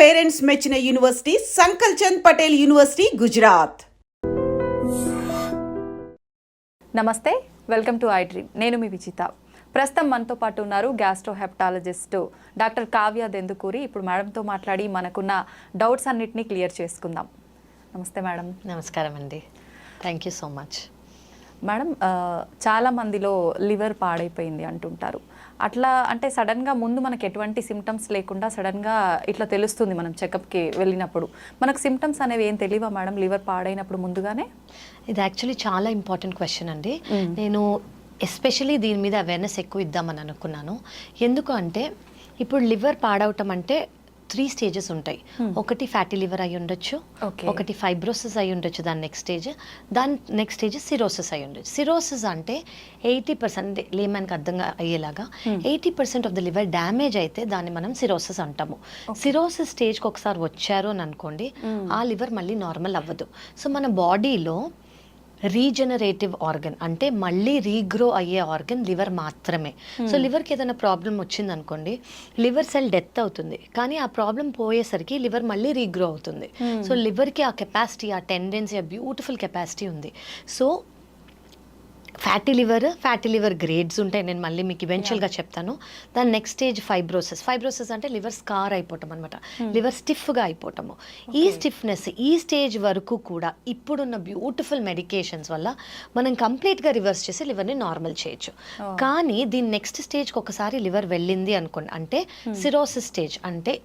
Parents మెచ్చిన university సంకల్ Chand Patel university, Gujarat. నమస్తే, welcome to I dream. నేను మీ విజిత. ప్రస్తుతం మనతో పాటు ఉన్నారు gastro hepatologist doctor Kavya Dendukuri. ఇప్పుడు మేడంతో మాట్లాడి మనకున్న డౌట్స్ అన్నిటినీ క్లియర్ చేసుకుందాం. నమస్తే మేడం. నమస్కారం అండి, thank you so much. Madam, చాలా మందిలో లివర్ పాడైపోయింది అంటుంటారు. అట్లా అంటే సడన్గా ముందు మనకు ఎటువంటి సిమ్టమ్స్ లేకుండా సడన్గా ఇట్లా తెలుస్తుంది మనం చెకప్కి వెళ్ళినప్పుడు. మనకు సిమ్టమ్స్ అనేవి ఏం తెలియవా మేడం లివర్ పాడైనప్పుడు ముందుగానే? ఇది యాక్చువల్లీ చాలా ఇంపార్టెంట్ క్వశ్చన్ అండి. నేను ఎస్పెషలీ దీని మీద అవేర్నెస్ ఎక్కువ ఇద్దామని అనుకున్నాను. ఎందుకు అంటే ఇప్పుడు లివర్ పాడవటం అంటే 3 stages ఉంటాయి. ఒకటి ఫ్యాటీ లివర్ అయి ఉండొచ్చు, ఒకటి ఫైబ్రోసిస్ అయి ఉండొచ్చు, దాని నెక్స్ట్ స్టేజ్ సిరోసిస్ అయి ఉండొచ్చు. సిరోసిస్ అంటే 80% లేమన్కి అర్థంగా అయ్యేలాగా 80% ఆఫ్ ద లివర్ డ్యామేజ్ అయితే దాన్ని మనం సిరోసిస్ అంటాము. సిరోసిస్ స్టేజ్కి ఒకసారి వచ్చారు అని అనుకోండి, ఆ లివర్ మళ్ళీ నార్మల్ అవ్వదు. సో మన బాడీలో రీజనరేటివ్ ఆర్గన్ అంటే మళ్ళీ రీగ్రో అయ్యే ఆర్గన్ లివర్ మాత్రమే. సో లివర్కి ఏదైనా ప్రాబ్లం వచ్చింది అనుకోండి, లివర్ సెల్ డెత్ అవుతుంది, కానీ ఆ ప్రాబ్లం పోయేసరికి లివర్ మళ్ళీ రీగ్రో అవుతుంది. సో లివర్కి ఆ కెపాసిటీ, ఆ టెండెన్సీ, ఆ బ్యూటిఫుల్ కెపాసిటీ ఉంది. సో ఫ్యాటీ లివర్ గ్రేడ్స్ ఉంటాయి, నేను మళ్ళీ మీకు ఈవెన్చువల్గా చెప్తాను. దాని నెక్స్ట్ స్టేజ్ ఫైబ్రోసిస్ అంటే లివర్ స్కార్ అయిపోవటం అనమాట, లివర్ స్టిఫ్గా అయిపోవటము. ఈ స్టిఫ్నెస్ ఈ స్టేజ్ వరకు కూడా ఇప్పుడున్న బ్యూటిఫుల్ మెడికేషన్స్ వల్ల మనం కంప్లీట్గా రివర్స్ చేసి లివర్ని నార్మల్ చేయొచ్చు. కానీ దీని నెక్స్ట్ స్టేజ్కి ఒకసారి లివర్ వెళ్ళింది అనుకోండి, అంటే సిరోసిస్ స్టేజ్ అంటే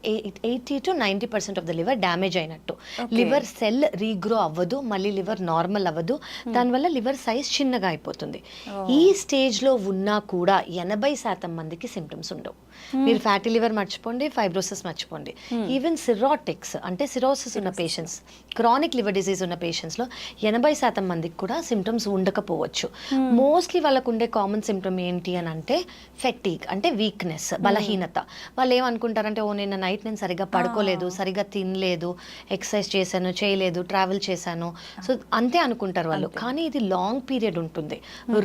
80 to 90% of the liver damage అయినట్టు. లివర్ సెల్ రీగ్రో అవ్వదు, మళ్ళీ లివర్ నార్మల్ అవ్వదు, దానివల్ల లివర్ సైజ్ చిన్నగా అయిపోతుంది. ఈ స్టేజ్ లో ఉన్నా కూడా 80% మందికి సిమ్టమ్స్ ఉండవు. మీరు ఫ్యాటీ లివర్ మర్చిపోండి, ఫైబ్రోసిస్ మర్చిపోండి, ఈవెన్ సిరోటిక్స్ అంటే సిరోసిస్ ఉన్న పేషెంట్స్, క్రానిక్ లివర్ డిసీజ్ ఉన్న పేషెంట్స్ లో 80% మందికి కూడా సిమ్టమ్స్ ఉండకపోవచ్చు. మోస్ట్లీ వాళ్ళకు ఉండే కామన్ సిమ్టమ్ ఏంటి అని అంటే ఫెటీగ్ అంటే వీక్నెస్, బలహీనత. వాళ్ళు ఏమనుకుంటారంటే, ఓ నిన్న నైట్ నేను సరిగా పడుకోలేదు, సరిగా తినలేదు, ఎక్సర్సైజ్ చేశాను చేయలేదు, ట్రావెల్ చేశాను, సో అంతే అనుకుంటారు వాళ్ళు. కానీ ఇది లాంగ్ పీరియడ్ ఉంటుంది,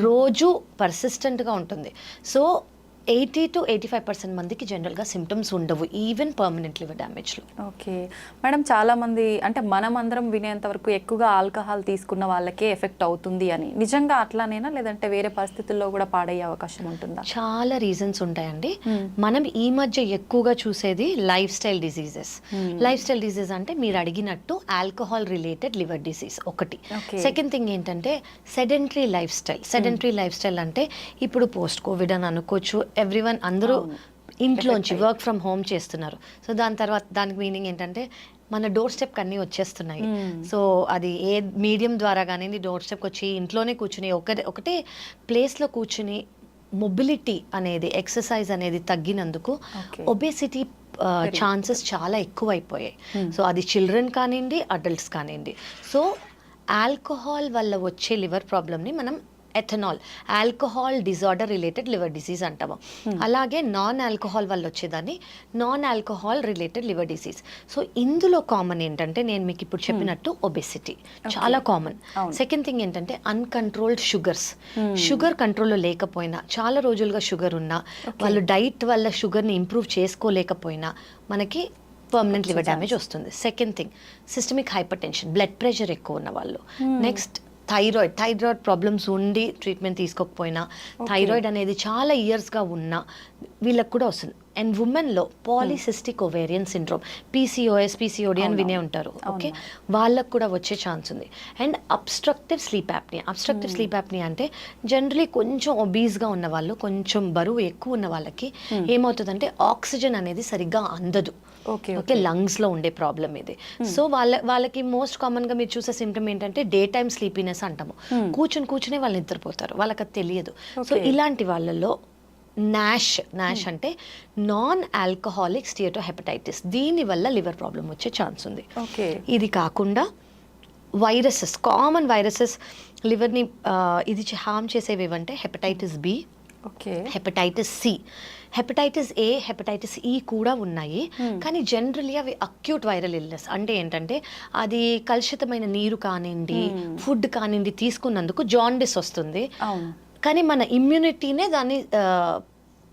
రోజు పర్సిస్టెంట్గా ఉంటుంది. సో 80 to 85% మందికి జనరల్గా సిమ్టమ్స్ ఉండవు, ఈవెన్ పర్మనెంట్ లివర్ డ్యామేజ్లో. ఓకే మేడం, చాలామంది అంటే మనం అందరం వినేంత వరకు ఎక్కువగా ఆల్కహాల్ తీసుకున్న వాళ్ళకే ఎఫెక్ట్ అవుతుంది అని, నిజంగా అట్లానేనా లేదంటే వేరే పరిస్థితుల్లో కూడా పాడయ్యే అవకాశం ఉంటుందా? చాలా రీజన్స్ ఉంటాయండి. మనం ఈ మధ్య ఎక్కువగా చూసేది life style diseases. Life style disease అంటే మీరు అడిగినట్టు ఆల్కహాల్ రిలేటెడ్ లివర్ డిసీజ్ ఒకటి. సెకండ్ థింగ్ ఏంటంటే సెడెంటరీ లైఫ్ స్టైల్ అంటే ఇప్పుడు పోస్ట్ కోవిడ్ అని అనుకోవచ్చు, ఎవ్రీవన్ అందరూ ఇంట్లోంచి వర్క్ ఫ్రమ్ హోమ్ చేస్తున్నారు. సో దానికి మీనింగ్ ఏంటంటే మన డోర్ స్టెప్కి అన్నీ వచ్చేస్తున్నాయి. సో అది ఏ మీడియం ద్వారా కానీ డోర్ స్టెప్కి వచ్చి ఇంట్లోనే కూర్చుని ఒకటే ప్లేస్లో కూర్చుని మొబిలిటీ అనేది, ఎక్సర్సైజ్ అనేది తగ్గినందుకు ఒబేసిటీ ఛాన్సెస్ చాలా ఎక్కువైపోయాయి. సో అది చిల్డ్రన్ కానివ్వండి, అడల్ట్స్ కానివ్వండి. సో ఆల్కహాల్ వల్ల వచ్చే లివర్ ప్రాబ్లమ్ని మనం ethanol alcohol disorder related liver disease అంటాము. అలాగే నాన్ ఆల్కహాల్ వల్ల వచ్చేదాన్ని non alcohol related liver disease. So ఇందులో కామన్ ఏంటంటే నేను మీకు ఇప్పుడు చెప్పినట్టు ఒబెసిటీ చాలా కామన్. సెకండ్ థింగ్ ఏంటంటే అన్కంట్రోల్డ్ షుగర్ కంట్రోల్లో లేకపోయినా, చాలా రోజులుగా షుగర్ ఉన్నా, వాళ్ళు డైట్ వల్ల షుగర్ని ఇంప్రూవ్ చేసుకోలేకపోయినా మనకి పర్మనెంట్ లివర్ డ్యామేజ్ వస్తుంది. Second thing systemic hypertension, blood pressure ఎక్కువ ఉన్న వాళ్ళు. నెక్స్ట్ థైరాయిడ్ ప్రాబ్లమ్స్ ఉండి ట్రీట్మెంట్ తీసుకోకపోయినా, థైరాయిడ్ అనేది చాలా ఇయర్స్గా ఉన్నా వీళ్ళకి కూడా వస్తుంది. అండ్ ఉమెన్లో పాలిసిస్టిక్ ఓవేరియన్ సిండ్రోమ్, పీసీఓడి అని వినే ఉంటారు. ఓకే, వాళ్ళకు కూడా వచ్చే ఛాన్స్ ఉంది. అండ్ అబ్స్ట్రక్టివ్ స్లీప్ యాప్నియా అంటే జనరలీ కొంచెం ఒబీస్గా ఉన్న వాళ్ళు, కొంచెం బరువు ఎక్కువ ఉన్న వాళ్ళకి ఏమవుతుందంటే ఆక్సిజన్ అనేది సరిగ్గా అందదు. ఓకే, లంగ్స్లో ఉండే ప్రాబ్లం ఇది. సో వాళ్ళకి మోస్ట్ కామన్గా మీరు చూసే సిమ్టమ్ ఏంటంటే డే టైమ్ స్లీపీనెస్ అంటాము. కూర్చునే వాళ్ళు నిద్రపోతారు, వాళ్ళకి అది తెలియదు. సో ఇలాంటి వాళ్ళలో నాష్ అంటే నాన్ ఆల్కహాలిక్ స్టియటోహెపటైటిస్, దీనివల్ల లివర్ ప్రాబ్లం వచ్చే ఛాన్స్ ఉంది. ఇది కాకుండా కామన్ వైరసెస్ లివర్ని ఇది హార్మ్ చేసేవి ఏవంటే hepatitis B, hepatitis C, hepatitis A, hepatitis E కూడా ఉన్నాయి. కానీ జనరల్లీ అవి అక్యూట్ వైరల్ ఇల్నెస్. అంటే ఏంటంటే అది కలుషితమైన నీరు కానివ్వండి, ఫుడ్ కానివ్వండి తీసుకున్నందుకు జాండిస్ వస్తుంది. కానీ మన ఇమ్యూనిటీనే దాన్ని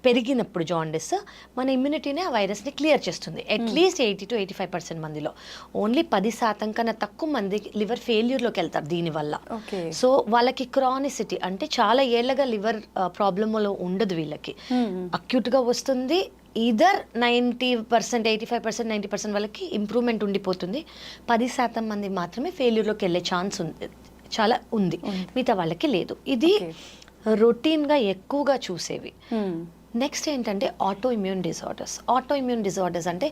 పెరిగినప్పుడు జాండిస్ మన ఇమ్యూనిటీనే ఆ వైరస్ని క్లియర్ చేస్తుంది. అట్లీస్ట్ 80 to 85% మందిలో. ఓన్లీ 10% కన్నా తక్కువ మంది లివర్ ఫెయిల్యూర్లోకి వెళ్తారు దీనివల్ల. సో వాళ్ళకి క్రానిసిటీ అంటే చాలా ఏళ్ళగా లివర్ ప్రాబ్లంలో ఉండదు వీళ్ళకి, అక్యూట్గా వస్తుంది. ఈదర్ 90%, 85%, 90% వాళ్ళకి ఇంప్రూవ్మెంట్ ఉండిపోతుంది. 10% మంది మాత్రమే ఫెయిల్యూర్లోకి వెళ్ళే ఛాన్స్ ఉంది, చాలా ఉంది, మిగతా వాళ్ళకి లేదు. ఇది రొటీన్గా ఎక్కువగా చూసేవి. నెక్స్ట్ ఏంటంటే auto immune disorders. Auto immune disorders అంటే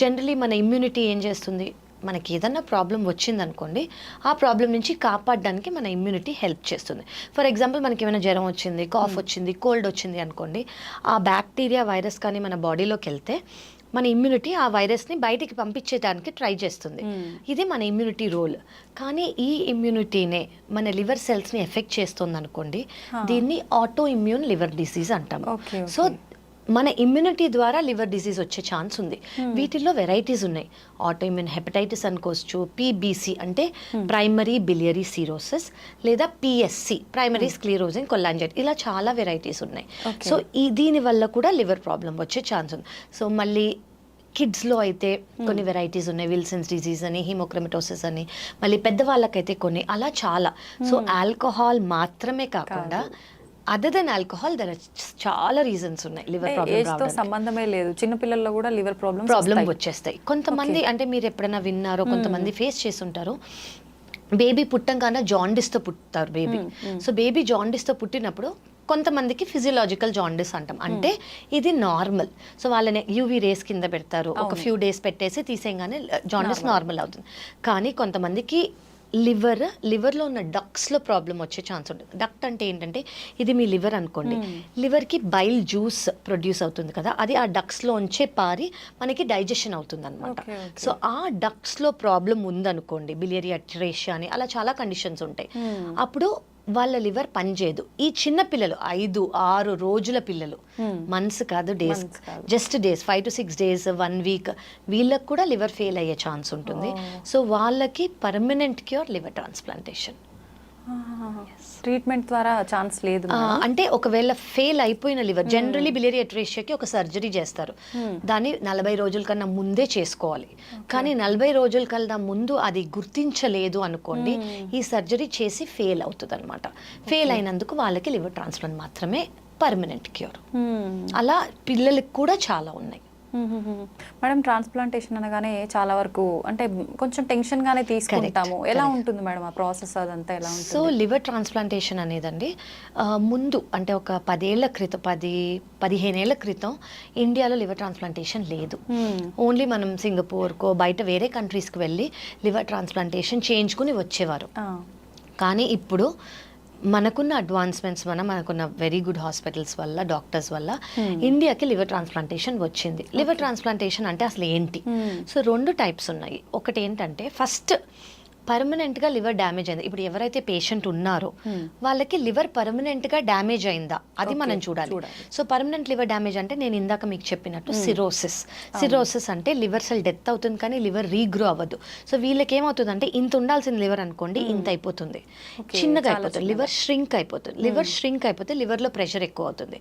జనరలీ మన ఇమ్యూనిటీ ఏం చేస్తుంది, మనకి ఏదన్నా ప్రాబ్లం వచ్చిందనుకోండి, ఆ ప్రాబ్లం నుంచి కాపాడడానికి మన ఇమ్యూనిటీ హెల్ప్ చేస్తుంది. ఫర్ ఎగ్జాంపుల్ మనకి ఏమైనా జ్వరం వచ్చింది, కాఫ్ వచ్చింది, కోల్డ్ వచ్చింది అనుకోండి, ఆ బ్యాక్టీరియా వైరస్ కానీ మన బాడీలోకి వెళ్తే మన ఇమ్యూనిటీ ఆ వైరస్ని బయటికి పంపించేదానికి ట్రై చేస్తుంది. ఇది మన ఇమ్యూనిటీ రోల్. కానీ ఈ ఇమ్యూనిటీనే మన లివర్ సెల్స్ని ఎఫెక్ట్ చేస్తుంది అనుకోండి, దీన్ని ఆటో ఇమ్యూన్ లివర్ డిసీజ్ అంటాము. సో మన ఇమ్యూనిటీ ద్వారా లివర్ డిసీజ్ వచ్చే ఛాన్స్ ఉంది. వీటిల్లో వెరైటీస్ ఉన్నాయి. ఆటో ఇమ్యూన్ హెపటైటిస్ అనుకోవచ్చు, పిబిసి అంటే ప్రైమరీ బిలియరీ సిరోసిస్, లేదా పిఎస్సి ప్రైమరీ స్క్లీరోజింగ్ కొలాంజైటిస్, ఇలా చాలా వెరైటీస్ ఉన్నాయి. సో దీని వల్ల కూడా లివర్ ప్రాబ్లం వచ్చే ఛాన్స్ ఉంది. సో మళ్ళీ కిడ్స్లో అయితే కొన్ని వెరైటీస్ ఉన్నాయి, విల్సన్స్ డిజీజ్ అని, హిమోక్రమటోసిస్ అని, మళ్ళీ పెద్దవాళ్ళకైతే కొన్ని, అలా చాలా. సో ఆల్కహాల్ మాత్రమే కాకుండా అదర్ దెన్ ఆల్కహాల్ దర్ చాలా రీజన్స్ ఉన్నాయి లివర్ ప్రాబ్లమ్ సంబంధమే లేదు. చిన్న పిల్లల్లో కూడా లివర్ ప్రాబ్లం వచ్చేస్తాయి. కొంతమంది అంటే మీరు ఎప్పుడైనా విన్నారో, కొంతమంది ఫేస్ చేసి ఉంటారు, బేబీ పుట్టంగానే జాండిస్తో పుట్టారు బేబీ. సో బేబీ జాండిస్తో పుట్టినప్పుడు కొంతమందికి ఫిజియలాజికల్ జాండిస్ అంటాం, అంటే ఇది నార్మల్. సో వాళ్ళని యూవీ రేస్ కింద పెడతారు, ఒక ఫ్యూ డేస్ పెట్టేసి తీసేయగానే జాండిస్ నార్మల్ అవుతుంది. కానీ కొంతమందికి లివర్లో ఉన్న డక్స్లో ప్రాబ్లం వచ్చే ఛాన్స్ ఉంటుంది. డక్ట్ అంటే ఏంటంటే ఇది మీ లివర్ అనుకోండి, లివర్కి బైల్ జ్యూస్ ప్రొడ్యూస్ అవుతుంది కదా, అది ఆ డక్స్లోంచే పారి మనకి డైజెషన్ అవుతుంది అనమాట. సో ఆ డక్స్లో ప్రాబ్లం ఉందనుకోండి, బిలియరీ అట్రేషియా అని, అలా చాలా కండిషన్స్ ఉంటాయి. అప్పుడు వాళ్ళ లివర్ పనిచేయదు. ఈ చిన్న పిల్లలు 5-6 రోజుల పిల్లలు, మంత్స్ కాదు, days, just days, 5 to 6 days, 1 week, వీళ్ళకి కూడా లివర్ ఫెయిల్ అయ్యే ఛాన్స్ ఉంటుంది. సో వాళ్ళకి permanent cure liver transplantation. Treatment ద్వారా ఛాన్స్ లేదు అంటే ఒకవేళ ఫెయిల్ అయిపోయిన లివర్, జనరలీ బిలియరీ అట్రేషియాకి ఒక సర్జరీ చేస్తారు, దాన్ని 40 రోజుల కన్నా ముందే చేసుకోవాలి. కానీ 40 రోజుల కన్నా ముందు అది గుర్తించలేదు అనుకోండి, ఈ సర్జరీ చేసి ఫెయిల్ అవుతుంది అనమాట. ఫెయిల్ అయినందుకు వాళ్ళకి లివర్ ట్రాన్స్ప్లాంట్ మాత్రమే పర్మనెంట్ క్యూర్. అలా పిల్లలకి కూడా చాలా ఉన్నాయి. మేడం, ట్రాన్స్ప్లాంటేషన్ అనగానే చాలా వరకు అంటే కొంచెం టెన్షన్ గానే తీసుకుంటాము. ఎలా ఉంటుంది మేడం ఆ ప్రాసెస్, అదంతా ఎలా ఉంటుంది? సో లివర్ ట్రాన్స్ప్లాంటేషన్ అనేదండి ముందు అంటే ఒక 10 ఏళ్ల క్రితం, 15 ఏళ్ల క్రితం ఇండియాలో లివర్ ట్రాన్స్ప్లాంటేషన్ లేదు. ఓన్లీ మనం సింగపూర్కో బయట వేరే కంట్రీస్కి వెళ్ళి లివర్ ట్రాన్స్ప్లాంటేషన్ చేయించుకుని వచ్చేవారు. కానీ ఇప్పుడు మనకున్న అడ్వాన్స్మెంట్స్ మనకున్న వెరీ గుడ్ హాస్పిటల్స్ వల్ల, డాక్టర్స్ వల్ల ఇండియాకి లివర్ ట్రాన్స్ప్లాంటేషన్ వచ్చింది. లివర్ ట్రాన్స్ప్లాంటేషన్ అంటే అసలు ఏంటి? సో 2 టైప్స్ ఉన్నాయి. ఒకటి ఏంటంటే ఫస్ట్ పర్మనెంట్గా లివర్ డ్యామేజ్ అయింది. ఇప్పుడు ఎవరైతే పేషెంట్ ఉన్నారో వాళ్ళకి లివర్ పర్మనెంట్గా డ్యామేజ్ అయిందా, అది మనం చూడాలి. సో పర్మనెంట్ లివర్ డ్యామేజ్ అంటే నేను ఇందాక మీకు చెప్పినట్టు సిరోసిస్ అంటే లివర్ సెల్ డెత్ అవుతుంది కానీ లివర్ రీగ్రో అవ్వదు. సో వీళ్ళకి ఏమవుతుంది అంటే ఇంత ఉండాల్సిన లివర్ అనుకోండి, ఇంత అయిపోతుంది, చిన్నగా అయిపోతుంది, లివర్ ష్రింక్ అయిపోతుంది. లివర్ ష్రింక్ అయిపోతే లివర్లో ప్రెషర్ ఎక్కువ అవుతుంది,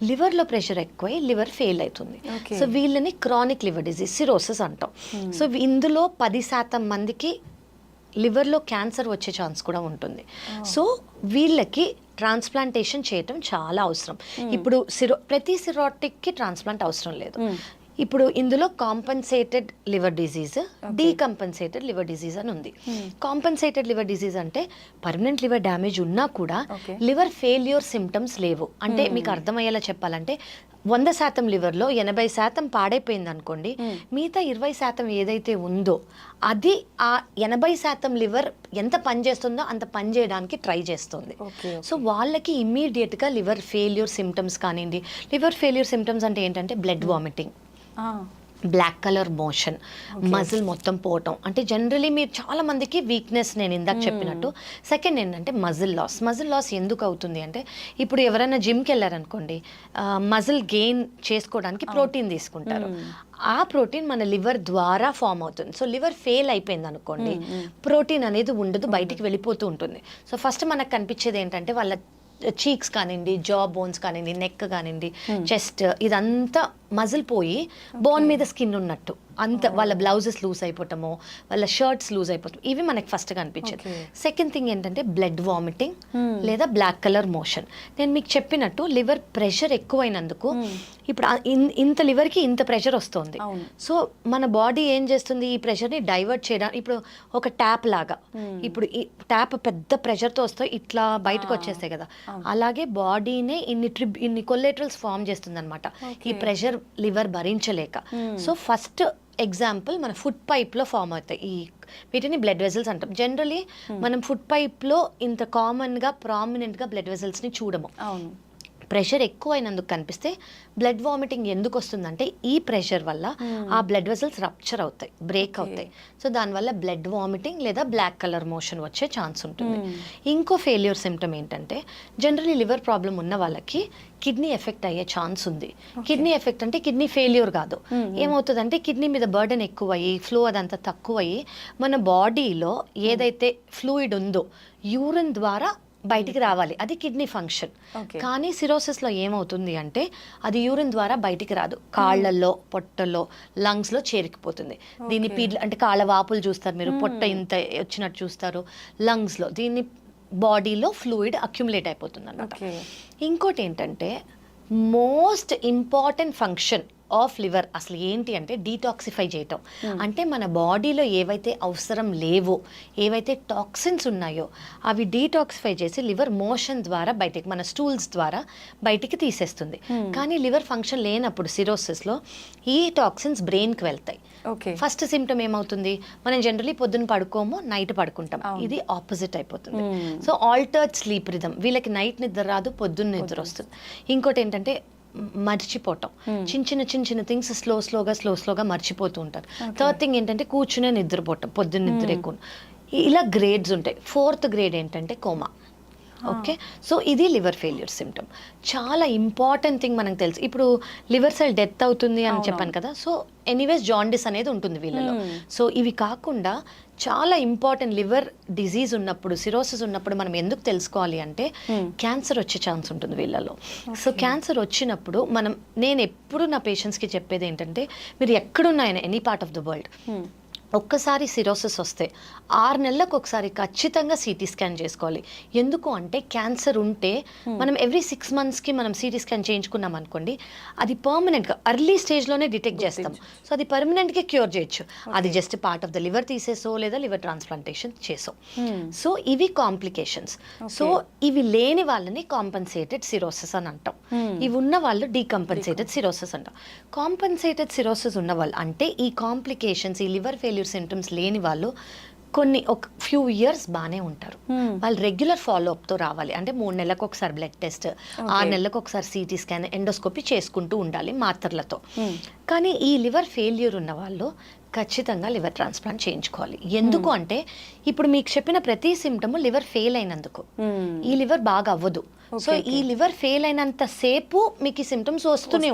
లివర్లో ప్రెషర్ ఎక్కువై లివర్ ఫెయిల్ అవుతుంది. సో వీళ్ళని క్రానిక్ లివర్ డిజీజ్ సిరోసిస్ అంటాం. సో ఇందులో 10% మందికి లివర్లో క్యాన్సర్ వచ్చే ఛాన్స్ కూడా ఉంటుంది. సో వీళ్ళకి ట్రాన్స్ప్లాంటేషన్ చేయటం చాలా అవసరం. ఇప్పుడు ప్రతి సిరోటిక్కి ట్రాన్స్ప్లాంట్ అవసరం లేదు. ఇప్పుడు ఇందులో compensated liver disease, decompensated liver disease అని ఉంది. కాంపన్సేటెడ్ లివర్ డిజీజ్ అంటే పర్మనెంట్ లివర్ డ్యామేజ్ ఉన్నా కూడా లివర్ ఫెయిల్యూర్ సిమ్టమ్స్ లేవు. అంటే మీకు అర్థమయ్యేలా చెప్పాలంటే 100% లివర్లో 80% పాడైపోయింది అనుకోండి, మిగతా 20% ఏదైతే ఉందో అది ఆ 80% లివర్ ఎంత పని చేస్తుందో అంత పని చేయడానికి ట్రై చేస్తుంది. సో వాళ్ళకి ఇమ్మీడియట్గా లివర్ ఫెయిల్యూర్ సిమ్టమ్స్ కానివ్వండి. లివర్ ఫెయిల్యూర్ సిమ్టమ్స్ అంటే ఏంటంటే blood vomiting, black colour motion, muscle మొత్తం పోవటం, అంటే జనరలీ మీరు చాలా మందికి వీక్నెస్ నేను ఇందాక చెప్పినట్టు. సెకండ్ ఏంటంటే మజిల్ లాస్ ఎందుకు అవుతుంది అంటే ఇప్పుడు ఎవరైనా జిమ్కి వెళ్ళారనుకోండి, మజిల్ గెయిన్ చేసుకోవడానికి ప్రోటీన్ తీసుకుంటారు. ఆ ప్రోటీన్ మన లివర్ ద్వారా ఫామ్ అవుతుంది. సో లివర్ ఫెయిల్ అయిపోయింది అనుకోండి, ప్రోటీన్ అనేది ఉండదు, బయటికి వెళ్ళిపోతూ ఉంటుంది. సో ఫస్ట్ మనకు కనిపించేది ఏంటంటే వాళ్ళ చీక్స్ కానివ్వండి, జా బోన్స్ కానివ్వండి, నెక్ కానివ్వండి, చెస్ట్, ఇదంతా మజిల్ పోయి బోన్ మీద స్కిన్ ఉన్నట్టు అంత వాళ్ళ బ్లౌజెస్ లూజ్ అయిపోవటము, వాళ్ళ షర్ట్స్ లూజ్ అయిపోవటం, ఇవి మనకి ఫస్ట్ కనిపించేది. సెకండ్ థింగ్ ఏంటంటే బ్లడ్ వామిటింగ్ లేదా బ్లాక్ కలర్ మోషన్. నేను మీకు చెప్పినట్టు లివర్ ప్రెషర్ ఎక్కువైనందుకు ఇప్పుడు ఇంత లివర్కి ఇంత ప్రెషర్ వస్తుంది. సో మన బాడీ ఏం చేస్తుంది, ఈ ప్రెషర్ని డైవర్ట్ చేయడానికి ఇప్పుడు ఒక ట్యాప్ లాగా, ఇప్పుడు ఈ ట్యాప్ పెద్ద ప్రెషర్తో వస్తే ఇట్లా బయటకు వచ్చేస్తాయి కదా, అలాగే బాడీనే ఇన్ని కొల్లెటరల్స్ ఫామ్ చేస్తుంది అనమాట ఈ ప్రెషర్ లివర్ భరించలేక. సో ఫస్ట్ ఎగ్జాంపుల్ మన ఫుడ్ పైప్లో ఫామ్ అవుతాయి ఈ వీటిని బ్లడ్ వెజల్స్ అంటాం. జనరలీ మనం ఫుడ్ పైప్లో ఇంత కామన్గా ప్రామినెంట్గా బ్లడ్ వెజల్స్ని చూడము. అవును, ప్రెషర్ ఎక్కువ అయినందుకు కనిపిస్తే బ్లడ్ వామిటింగ్ ఎందుకు వస్తుందంటే ఈ ప్రెషర్ వల్ల ఆ బ్లడ్ వెజల్స్ రప్చర్ అవుతాయి, బ్రేక్ అవుతాయి. సో దానివల్ల బ్లడ్ వామిటింగ్ లేదా బ్లాక్ కలర్ మోషన్ వచ్చే ఛాన్స్ ఉంటుంది. ఇంకో ఫెయిల్యూర్ సిమ్టమ్ ఏంటంటే జనరలీ లివర్ ప్రాబ్లం ఉన్న వాళ్ళకి కిడ్నీ ఎఫెక్ట్ అయ్యే ఛాన్స్ ఉంది. కిడ్నీ ఎఫెక్ట్ అంటే కిడ్నీ ఫెయిల్యూర్ కాదు, ఏమవుతుందంటే కిడ్నీ మీద బర్డెన్ ఎక్కువయ్యి ఫ్లో అదంతా తక్కువయ్యి మన బాడీలో ఏదైతే ఫ్లూయిడ్ ఉందో యూరిన్ ద్వారా బయటికి రావాలి, అది కిడ్నీ ఫంక్షన్. కానీ సిరోసిస్లో ఏమవుతుంది అంటే అది యూరిన్ ద్వారా బయటికి రాదు, కాళ్ళల్లో, పొట్టల్లో, లంగ్స్లో చేరుకుపోతుంది. దీన్ని అంటే కాళ్ళ వాపులు చూస్తారు మీరు, పొట్ట ఇంత వచ్చినట్టు చూస్తారు లంగ్స్లో, దీన్ని బాడీలో ఫ్లూయిడ్ అక్యుములేట్ అయిపోతుంది అన్నమాట. ఇంకోటి ఏంటంటే most important function of liver అసలు ఏంటి అంటే డీటాక్సిఫై చేయటం. అంటే మన బాడీలో ఏవైతే అవసరం లేవో, ఏవైతే టాక్సిన్స్ ఉన్నాయో అవి డీటాక్సిఫై చేసి లివర్ మోషన్ ద్వారా బయటికి, మన స్టూల్స్ ద్వారా బయటికి తీసేస్తుంది. కానీ లివర్ ఫంక్షన్ లేనప్పుడు సిరోసిస్లో ఈ టాక్సిన్స్ బ్రెయిన్కి వెళ్తాయి. ఫస్ట్ సిమ్టమ్ ఏమవుతుంది, మనం జనరలీ పొద్దున్న పడుకోము, నైట్ పడుకుంటాం, ఇది ఆపోజిట్ అయిపోతుంది. సో ఆల్టర్డ్ స్లీప్ రిథమ్, వీళ్ళకి నైట్ నిద్ర రాదు, పొద్దున్న నిద్ర వస్తుంది. ఇంకోటి ఏంటంటే మర్చిపోవటం, చిన్న చిన్న థింగ్స్ స్లోగా మర్చిపోతూ ఉంటారు. థర్డ్ థింగ్ ఏంటంటే కూర్చునే నిద్రపోవటం, పొద్దున్న నిద్ర ఎక్కువ. ఇలా గ్రేడ్స్ ఉంటాయి. ఫోర్త్ గ్రేడ్ ఏంటంటే కోమా. ఓకే, సో ఇది లివర్ ఫెయిల్యూర్ సిమ్టమ్. చాలా ఇంపార్టెంట్ థింగ్ మనకు తెలుసు, ఇప్పుడు లివర్ సెల్ డెత్ అవుతుంది అని చెప్పాను కదా, సో ఎనీవేస్ జాండిస్ అనేది ఉంటుంది వీళ్ళలో. సో ఇవి కాకుండా చాలా ఇంపార్టెంట్ లివర్ డిజీజ్ ఉన్నప్పుడు, సిరోసిస్ ఉన్నప్పుడు మనం ఎందుకు తెలుసుకోవాలి అంటే క్యాన్సర్ వచ్చే ఛాన్స్ ఉంటుంది వీళ్ళలో. సో క్యాన్సర్ వచ్చినప్పుడు నేను ఎప్పుడు నా పేషెంట్స్కి చెప్పేది ఏంటంటే మీరు ఎక్కడున్నాయన any part of the world ఒక్కసారి సిరోసిస్ వస్తే 6 నెలలకు ఒకసారి ఖచ్చితంగా సిటీ స్కాన్ చేసుకోవాలి. ఎందుకు అంటే క్యాన్సర్ ఉంటే మనం ఎవ్రీ 6 మంత్స్కి మనం సిటీ స్కాన్ చేయించుకున్నాం అనుకోండి, అది పర్మనెంట్గా ఎర్లీ స్టేజ్లోనే డిటెక్ట్ చేస్తాం. సో అది పర్మనెంట్గా క్యూర్ చేయొచ్చు. అది just part of the liver తీసేసో లేదా లివర్ ట్రాన్స్ప్లాంటేషన్ చేసో. సో ఇవి కాంప్లికేషన్స్. సో ఇవి లేని వాళ్ళని కాంపన్సేటెడ్ సిరోసిస్ అని అంటాం, ఇవి ఉన్న వాళ్ళు డీకంపన్సేటెడ్ సిరోసిస్ అంటాం. కాంపన్సేటెడ్ సిరోసిస్ ఉన్న వాళ్ళు అంటే ఈ కాంప్లికేషన్స్, ఈ లివర్ ఫెయిల్యూర్ సిమ్టమ్స్ లేని వాళ్ళు ఒక ఫ్యూ ఇయర్స్ బాగానే ఉంటారు. వాళ్ళు రెగ్యులర్ ఫాలోఅప్తో రావాలి. అంటే 3 నెలలకు ఒకసారి బ్లడ్ టెస్ట్, 6 నెలలకు ఒకసారి సిటీ స్కాన్, ఎండోస్కోపీ చేసుకుంటూ ఉండాలి మాత్రలతో. కానీ ఈ లివర్ ఫెయిల్యూర్ ఉన్న వాళ్ళు ఖచ్చితంగా లివర్ ట్రాన్స్ప్లాంట్ చేయించుకోవాలి. ఎందుకు అంటే ఇప్పుడు మీకు చెప్పిన ప్రతి సిమ్టమ్ లివర్ ఫెయిల్ అయినందుకు, ఈ లివర్ బాగా అవ్వదు. సో ఈ లివర్ ఫెయిల్ అయినంత సేపు మీకు ఈ సిమ్టమ్స్ వస్తూనే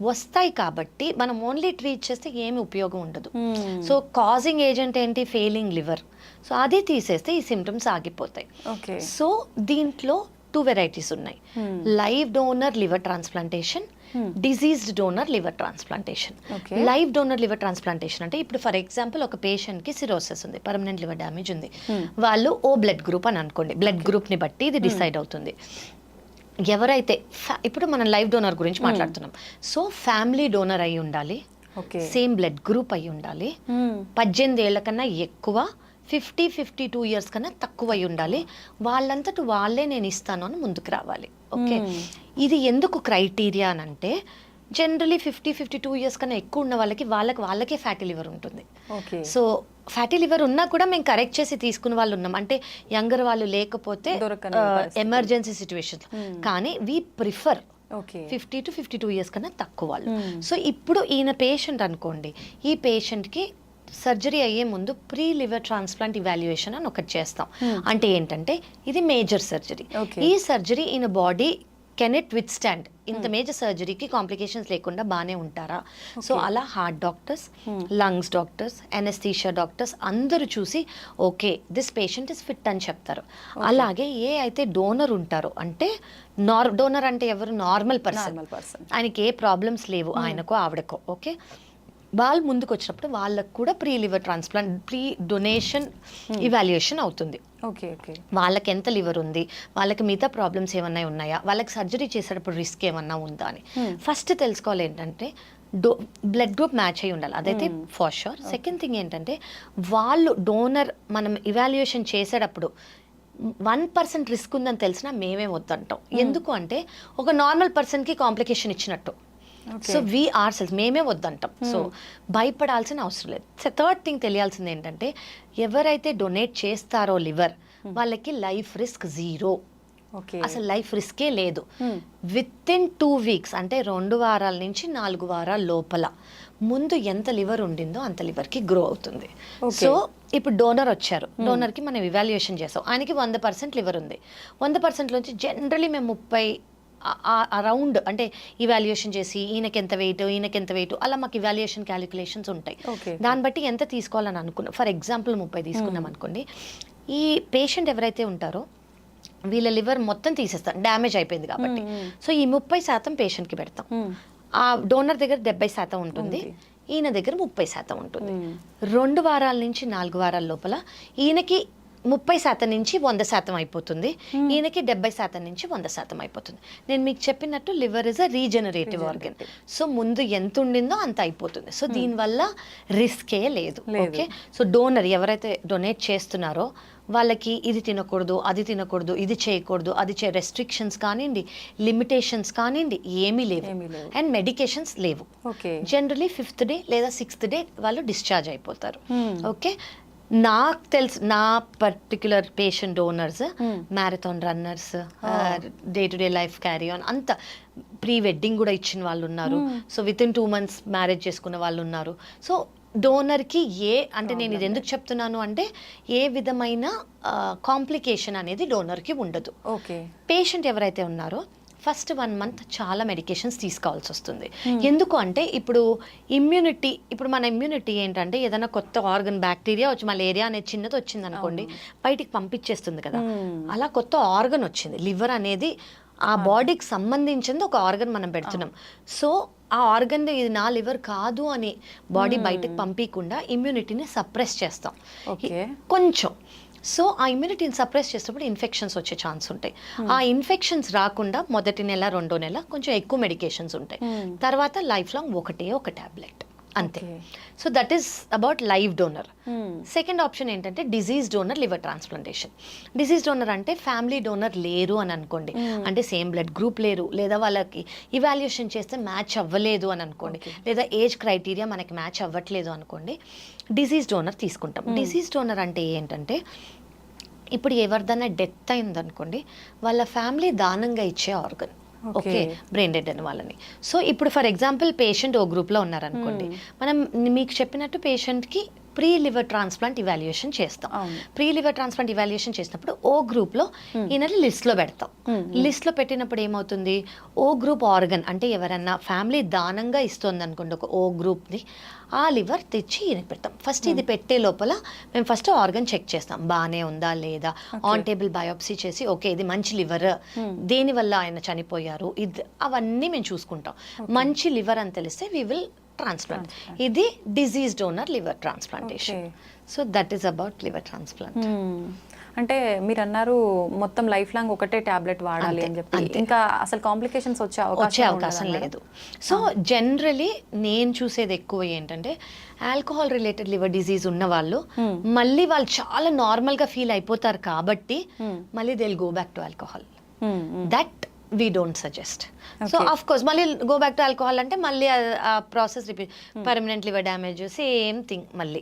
వస్తాయి కాబట్టి మనం ఓన్లీ ట్రీట్ చేస్తే ఏమి ఉపయోగం ఉండదు. సో కాజింగ్ ఏజెంట్ ఏంటి, ఫెయిలింగ్ లివర్. సో అది తీసేస్తే ఈ సిమ్టమ్స్ ఆగిపోతాయి. సో దీంట్లో 2 వెరైటీస్ ఉన్నాయి, live donor liver transplantation, diseased donor liver transplantation. Live donor liver transplantation అంటే ఇప్పుడు ఫర్ ఎగ్జాంపుల్ ఒక పేషెంట్ కి సిరోసిస్ ఉంది, పర్మనెంట్ లివర్ డ్యామేజ్ ఉంది, వాళ్ళు ఓ బ్లడ్ గ్రూప్ అని అనుకోండి, బ్లడ్ గ్రూప్ ని బట్టి ఇది డిసైడ్ అవుతుంది. ఎవరైతే ఇప్పుడు మనం లైవ్ డోనర్ గురించి మాట్లాడుతున్నాం, సో ఫ్యామిలీ డోనర్ అయి ఉండాలి, సేమ్ బ్లడ్ గ్రూప్ అయి ఉండాలి, 18 ఏళ్ల కన్నా ఎక్కువ, 52 ఇయర్స్ కన్నా తక్కువ అయి ఉండాలి, వాళ్ళంతట వాళ్ళే నేను ఇస్తాను అని ముందుకు రావాలి. ఓకే, ఇది ఎందుకు క్రైటీరియా అని అంటే జనరలీ 52 ఇయర్స్ కన్నా ఎక్కువ ఉన్న వాళ్ళకే ఫ్యాటీ లివర్ ఉంటుంది. సో ఫ్యాటీ లివర్ ఉన్నా కూడా మేము కరెక్ట్ చేసి తీసుకున్న వాళ్ళు ఉన్నాం, అంటే యంగర్ వాళ్ళు లేకపోతే ఎమర్జెన్సీ సిచ్యువేషన్. కానీ వీ ప్రిఫర్ 50 to 52 ఇయర్స్ కన్నా తక్కువ వాళ్ళు. సో ఇప్పుడు ఈయన పేషెంట్ అనుకోండి, ఈ పేషెంట్కి సర్జరీ అయ్యే ముందు ప్రీ లివర్ ట్రాన్స్ప్లాంట్ ఇవాల్యుయేషన్ అని ఒకటి చేస్తాం. అంటే ఏంటంటే ఇది మేజర్ సర్జరీ. ఈ సర్జరీ ఈయన body can it with stand ఇంత మేజర్ సర్జరీకి కాంప్లికేషన్స్ లేకుండా బాగానే ఉంటారా? సో అలా heart doctors, lungs doctors, anaesthesia doctors అందరూ చూసి okay this patient is fit అని చెప్తారు. అలాగే ఏ అయితే డోనర్ ఉంటారో, అంటే డోనర్ అంటే ఎవరు? నార్మల్ పర్సన్, ఆయనకి ఏ ప్రాబ్లమ్స్ లేవు, ఆయనకో ఆవిడకో, ఓకే, వాళ్ళు ముందుకు వచ్చినప్పుడు వాళ్ళకు కూడా pre liver transplant, pre donation evaluation అవుతుంది. ఓకే ఓకే, వాళ్ళకి ఎంత లివర్ ఉంది, వాళ్ళకి మిగతా ప్రాబ్లమ్స్ ఏమన్నా ఉన్నాయా, వాళ్ళకి సర్జరీ చేసేటప్పుడు రిస్క్ ఏమన్నా ఉందా అని ఫస్ట్ తెలుసుకోవాలి. ఏంటంటే బ్లడ్ గ్రూప్ మ్యాచ్ అయి ఉండాలి, అదైతే ఫర్ షూర్. సెకండ్ థింగ్ ఏంటంటే వాళ్ళు డోనర్ మనం ఇవాల్యుయేషన్ చేసేటప్పుడు 1% రిస్క్ ఉందని తెలిసినా మేమే వద్దంటాం. ఎందుకు అంటే ఒక నార్మల్ పర్సన్కి కాంప్లికేషన్ ఇచ్చినట్టు. సో వీ ఆర్ సెల్స్ మేమే వద్దంటాం. సో భయపడాల్సిన అవసరం లేదు. థర్డ్ థింగ్ తెలియాల్సింది ఏంటంటే ఎవరైతే డొనేట్ చేస్తారో లివర్, వాళ్ళకి లైఫ్ రిస్క్ 0. అసలు లైఫ్ రిస్కే లేదు. విత్ ఇన్ 2 weeks, అంటే 2 వారాల నుంచి 4 వారాల లోపల ముందు ఎంత లివర్ ఉండిందో అంత లివర్కి గ్రో అవుతుంది. సో ఇప్పుడు డోనర్ వచ్చారు, డోనర్కి మనం ఇవాల్యుయేషన్ చేసాం, ఆయనకి 100% లివర్ ఉంది. 100% నుంచి జనరలీ మేము 30 అరౌండ్, అంటే ఇవాల్యుయేషన్ చేసి ఈయనకి ఎంత వెయిట్ అలా మాకు ఇవాల్యుయేషన్ క్యాలిక్యులేషన్స్ ఉంటాయి. దాన్ని బట్టి ఎంత తీసుకోవాలని అనుకున్నాం. ఫర్ ఎగ్జాంపుల్ 30 తీసుకున్నాం అనుకోండి, ఈ పేషెంట్ ఎవరైతే ఉంటారో వీళ్ళ లివర్ మొత్తం తీసేస్తాం, డ్యామేజ్ అయిపోయింది కాబట్టి. సో ఈ 30% పేషెంట్కి పెడతాం. ఆ డోనర్ దగ్గర 70% ఉంటుంది, ఈయన దగ్గర 30% ఉంటుంది. 2 వారాల నుంచి 4 వారాల లోపల ఈయనకి 30% నుంచి 100% అయిపోతుంది, ఈయనకి 70% నుంచి 100% అయిపోతుంది. నేను మీకు చెప్పినట్టు liver is a regenerative organ. So ముందు ఎంత ఉండిందో అంత అయిపోతుంది. సో దీనివల్ల రిస్కే లేదు. ఓకే, సో డోనర్ ఎవరైతే డొనేట్ చేస్తున్నారో వాళ్ళకి ఇది తినకూడదు, అది తినకూడదు, ఇది చేయకూడదు, అది రెస్ట్రిక్షన్స్ కానివ్వండి, లిమిటేషన్స్ కానివ్వండి, ఏమీ లేవు. అండ్ మెడికేషన్స్ లేవు. జనరలీ 5th డే లేదా 6th డే వాళ్ళు డిశ్చార్జ్ అయిపోతారు. ఓకే, నాకు తెలుసు నా particular patient donors marathon runners, day to day life carry on, అంత ప్రీ వెడ్డింగ్ కూడా ఇచ్చిన వాళ్ళు ఉన్నారు. So with in 2 months marriage చేసుకున్న వాళ్ళు ఉన్నారు. సో డోనర్కి అంటే నేను ఇది ఎందుకు చెప్తున్నాను అంటే ఏ విధమైన కాంప్లికేషన్ అనేది డోనర్కి ఉండదు. పేషెంట్ ఎవరైతే ఉన్నారో ఫస్ట్ 1 month చాలా మెడికేషన్స్ తీసుకోవాల్సి వస్తుంది. ఎందుకు అంటే ఇప్పుడు మన ఇమ్యూనిటీ ఏంటంటే ఏదైనా కొత్త ఆర్గన్, బ్యాక్టీరియా వచ్చి మలేరియా అనే చిన్నది వచ్చింది అనుకోండి, బయటికి పంపించేస్తుంది కదా. అలా కొత్త ఆర్గన్ వచ్చింది, లివర్ అనేది ఆ బాడీకి సంబంధించింది ఒక ఆర్గన్ మనం పెడుతున్నాం. సో ఆ ఆర్గన్ ఇది నా లివర్ కాదు అని బాడీ బయటకు పంపించకుండా ఇమ్యూనిటీని సప్రెస్ చేస్తాం కొంచెం. సో ఆ ఇమ్యూనిటీని సప్రెస్ చేసేటప్పుడు ఇన్ఫెక్షన్స్ వచ్చే ఛాన్స్ ఉంటాయి. ఆ ఇన్ఫెక్షన్స్ రాకుండా మొదటి నెల 2వ నెల కొంచెం ఎక్కువ మెడికేషన్స్ ఉంటాయి, తర్వాత లైఫ్ లాంగ్ ఒక టాబ్లెట్ అంతే. So that is about live donor. Second option ఏంటంటే disease donor liver transplantation. Disease donor అంటే ఫ్యామిలీ డోనర్ లేరు అని అనుకోండి, అంటే సేమ్ బ్లడ్ గ్రూప్ లేరు, లేదా వాళ్ళకి ఇవాల్యుయేషన్ చేస్తే మ్యాచ్ అవ్వలేదు అని అనుకోండి, లేదా ఏజ్ క్రైటీరియా మనకి మ్యాచ్ అవ్వట్లేదు అనుకోండి, డిజీజ్ డోనర్ తీసుకుంటాం. డిజీజ్ డోనర్ అంటే ఏంటంటే ఇప్పుడు ఎవరిదైనా డెత్ అయిందనుకోండి, వాళ్ళ ఫ్యామిలీ దానంగా ఇచ్చే ఆర్గన్. ఓకే, బ్రెయిన్ డెడ్ అని వాళ్ళని. సో ఇప్పుడు ఫర్ ఎగ్జాంపుల్ పేషెంట్ ఓ గ్రూప్లో ఉన్నారనుకోండి, మనం మీకు చెప్పినట్టు పేషెంట్కి ప్రీ లివర్ ట్రాన్స్ప్లాంట్ ఇవాల్యుయేషన్ చేస్తాం. ప్రీ లివర్ ట్రాన్స్ప్లాంట్ ఇవాల్యుయేషన్ చేసినప్పుడు ఓ గ్రూప్లో ఈయనని లిస్ట్లో పెడతాం. లిస్ట్లో పెట్టినప్పుడు ఏమవుతుంది, ఓ గ్రూప్ ఆర్గన్ అంటే ఎవరన్నా ఫ్యామిలీ దానంగా ఇస్తుంది అనుకోండి ఒక ఓ గ్రూప్ని, ఆ లివర్ తెచ్చి ఈయనకి పెడతాం. ఫస్ట్ ఇది పెట్టే లోపల మేము ఫస్ట్ ఆర్గన్ చెక్ చేస్తాం, బాగానే ఉందా లేదా, ఆన్ టేబుల్ బయోప్సీ చేసి ఓకే ఇది మంచి లివర్, దేనివల్ల ఆయన చనిపోయారు, ఇది అవన్నీ మేము చూసుకుంటాం. మంచి లివర్ అని తెలిస్తే వీ విల్ ట్రాన్స్ప్లాంట్. ఇది disease donor liver transplantation. So that is about liver transplant. అంటే మీరు అన్నారు మొత్తం లైఫ్ లాంగ్ ఒకటే టాబ్లెట్ వాడాలి అని చెప్పి, ఇంకా అసలు కాంప్లికేషన్స్ వచ్చే అవకాశం లేదు. సో జనరలీ నేను చూసేది ఎక్కువ ఏంటంటే ఆల్కహాల్ రిలేటెడ్ లివర్ డిజీజ్ ఉన్న వాళ్ళు మళ్ళీ వాళ్ళు చాలా నార్మల్ గా ఫీల్ అయిపోతారు కాబట్టి మళ్ళీ they will go back to alcohol. That we don't suggest. So of course మళ్ళీ go back to alcohol అంటే మళ్ళీ ఆ process repeat, permanent liver damage, same thing మళ్ళీ.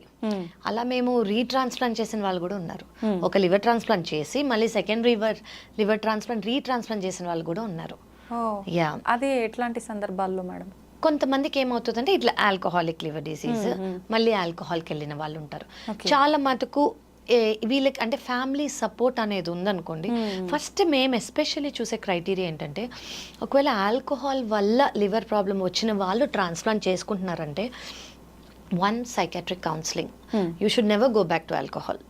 అలా మేము రీట్రాన్స్ప్లాంట్ చేసిన వాళ్ళు కూడా ఉన్నారు. ఒక లివర్ ట్రాన్స్ప్లాంట్ చేసి మళ్ళీ సెకండ్ లివర్ ట్రాన్స్ప్లాంట్ రీట్రాన్స్ప్లాంట్ చేసిన వాళ్ళు కూడా ఉన్నారు. యా, అది ఎట్లాంటి సందర్భాల్లో మేడం? కొంతమందికి ఏమవుతుందంటే ఇట్లా ఆల్కహాలిక్ లివర్ డిసీజ్ మళ్ళీ ఆల్కహాల్కి వెళ్ళిన వాళ్ళు ఉంటారు. చాలా మటుకు వీళ్ళకి అంటే ఫ్యామిలీ సపోర్ట్ అనేది ఉందనుకోండి, ఫస్ట్ మేము ఎస్పెషల్లీ చూసే క్రైటీరియా ఏంటంటే, ఒకవేళ ఆల్కహాల్ వల్ల లివర్ ప్రాబ్లం వచ్చిన వాళ్ళు ట్రాన్స్ప్లాంట్ చేసుకుంటున్నారంటే, 1 psychiatric counselling, you should never go back to alcohol.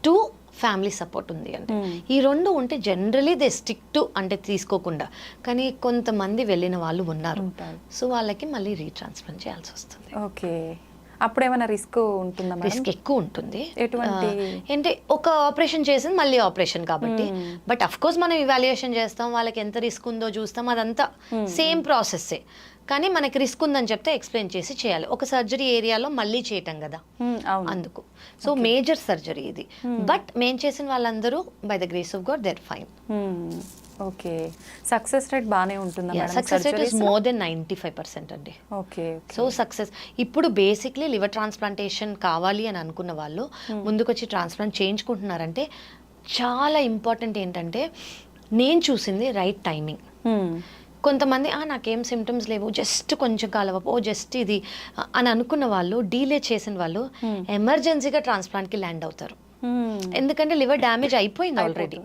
2 family support ఉంది అంటే. ఈ 2 ఉంటే జనరలీ దే స్టిక్ టు అంటే తీసుకోకుండా, కానీ కొంతమంది వెళ్ళిన వాళ్ళు ఉన్నారు, సో వాళ్ళకి మళ్ళీ రీట్రాన్స్ప్లాంట్ చేయాల్సి వస్తుంది. ఓకే, అప్పుడు ఏమైనా రిస్క్ ఉంటుందా? రిస్క్ ఎక్కువ ఉంటుంది. ఎటువంటి? అంటే ఒక ఆపరేషన్ చేసింది మళ్ళీ ఆపరేషన్ కాబట్టి, బట్ అఫ్ కోర్స్ మనం ఇవాల్యుయేషన్ చేస్తాం, వాళ్ళకి ఎంత రిస్క్ ఉందో చూస్తాం, అదంతా సేమ్ ప్రాసెస్సే. కానీ మనకి రిస్క్ ఉందని చెప్తే ఎక్స్ప్లెయిన్ చేసి చేయాలి. ఒక సర్జరీ ఏరియాలో మళ్ళీ చేయటం కదా, అందుకు. సో మేజర్ సర్జరీ ఇది. బట్ మేము చేసిన వాళ్ళందరూ by the grace of God they are fine. Okay, success rate బాగానే ఉంటుందా? Success rate is more than 95% అండి. ఓకే, సో సక్సెస్ ఇప్పుడు బేసిక్లీ లివర్ ట్రాన్స్ప్లాంటేషన్ కావాలి అని అనుకున్న వాళ్ళు ముందుకొచ్చి ట్రాన్స్ప్లాంట్ చేయించుకుంటున్నారంటే, చాలా ఇంపార్టెంట్ ఏంటంటే నేను చూసింది రైట్ టైమింగ్. కొంతమంది నాకేం సిమ్టమ్స్ లేవు, జస్ట్ కొంచెం కాలవపో, జస్ట్ ఇది అని అనుకున్న వాళ్ళు, డీలే చేసిన వాళ్ళు ఎమర్జెన్సీగా ట్రాన్స్ప్లాంట్కి ల్యాండ్ అవుతారు. ఎందుకంటే లివర్ డ్యామేజ్ అయిపోయింది ఆల్రెడీ.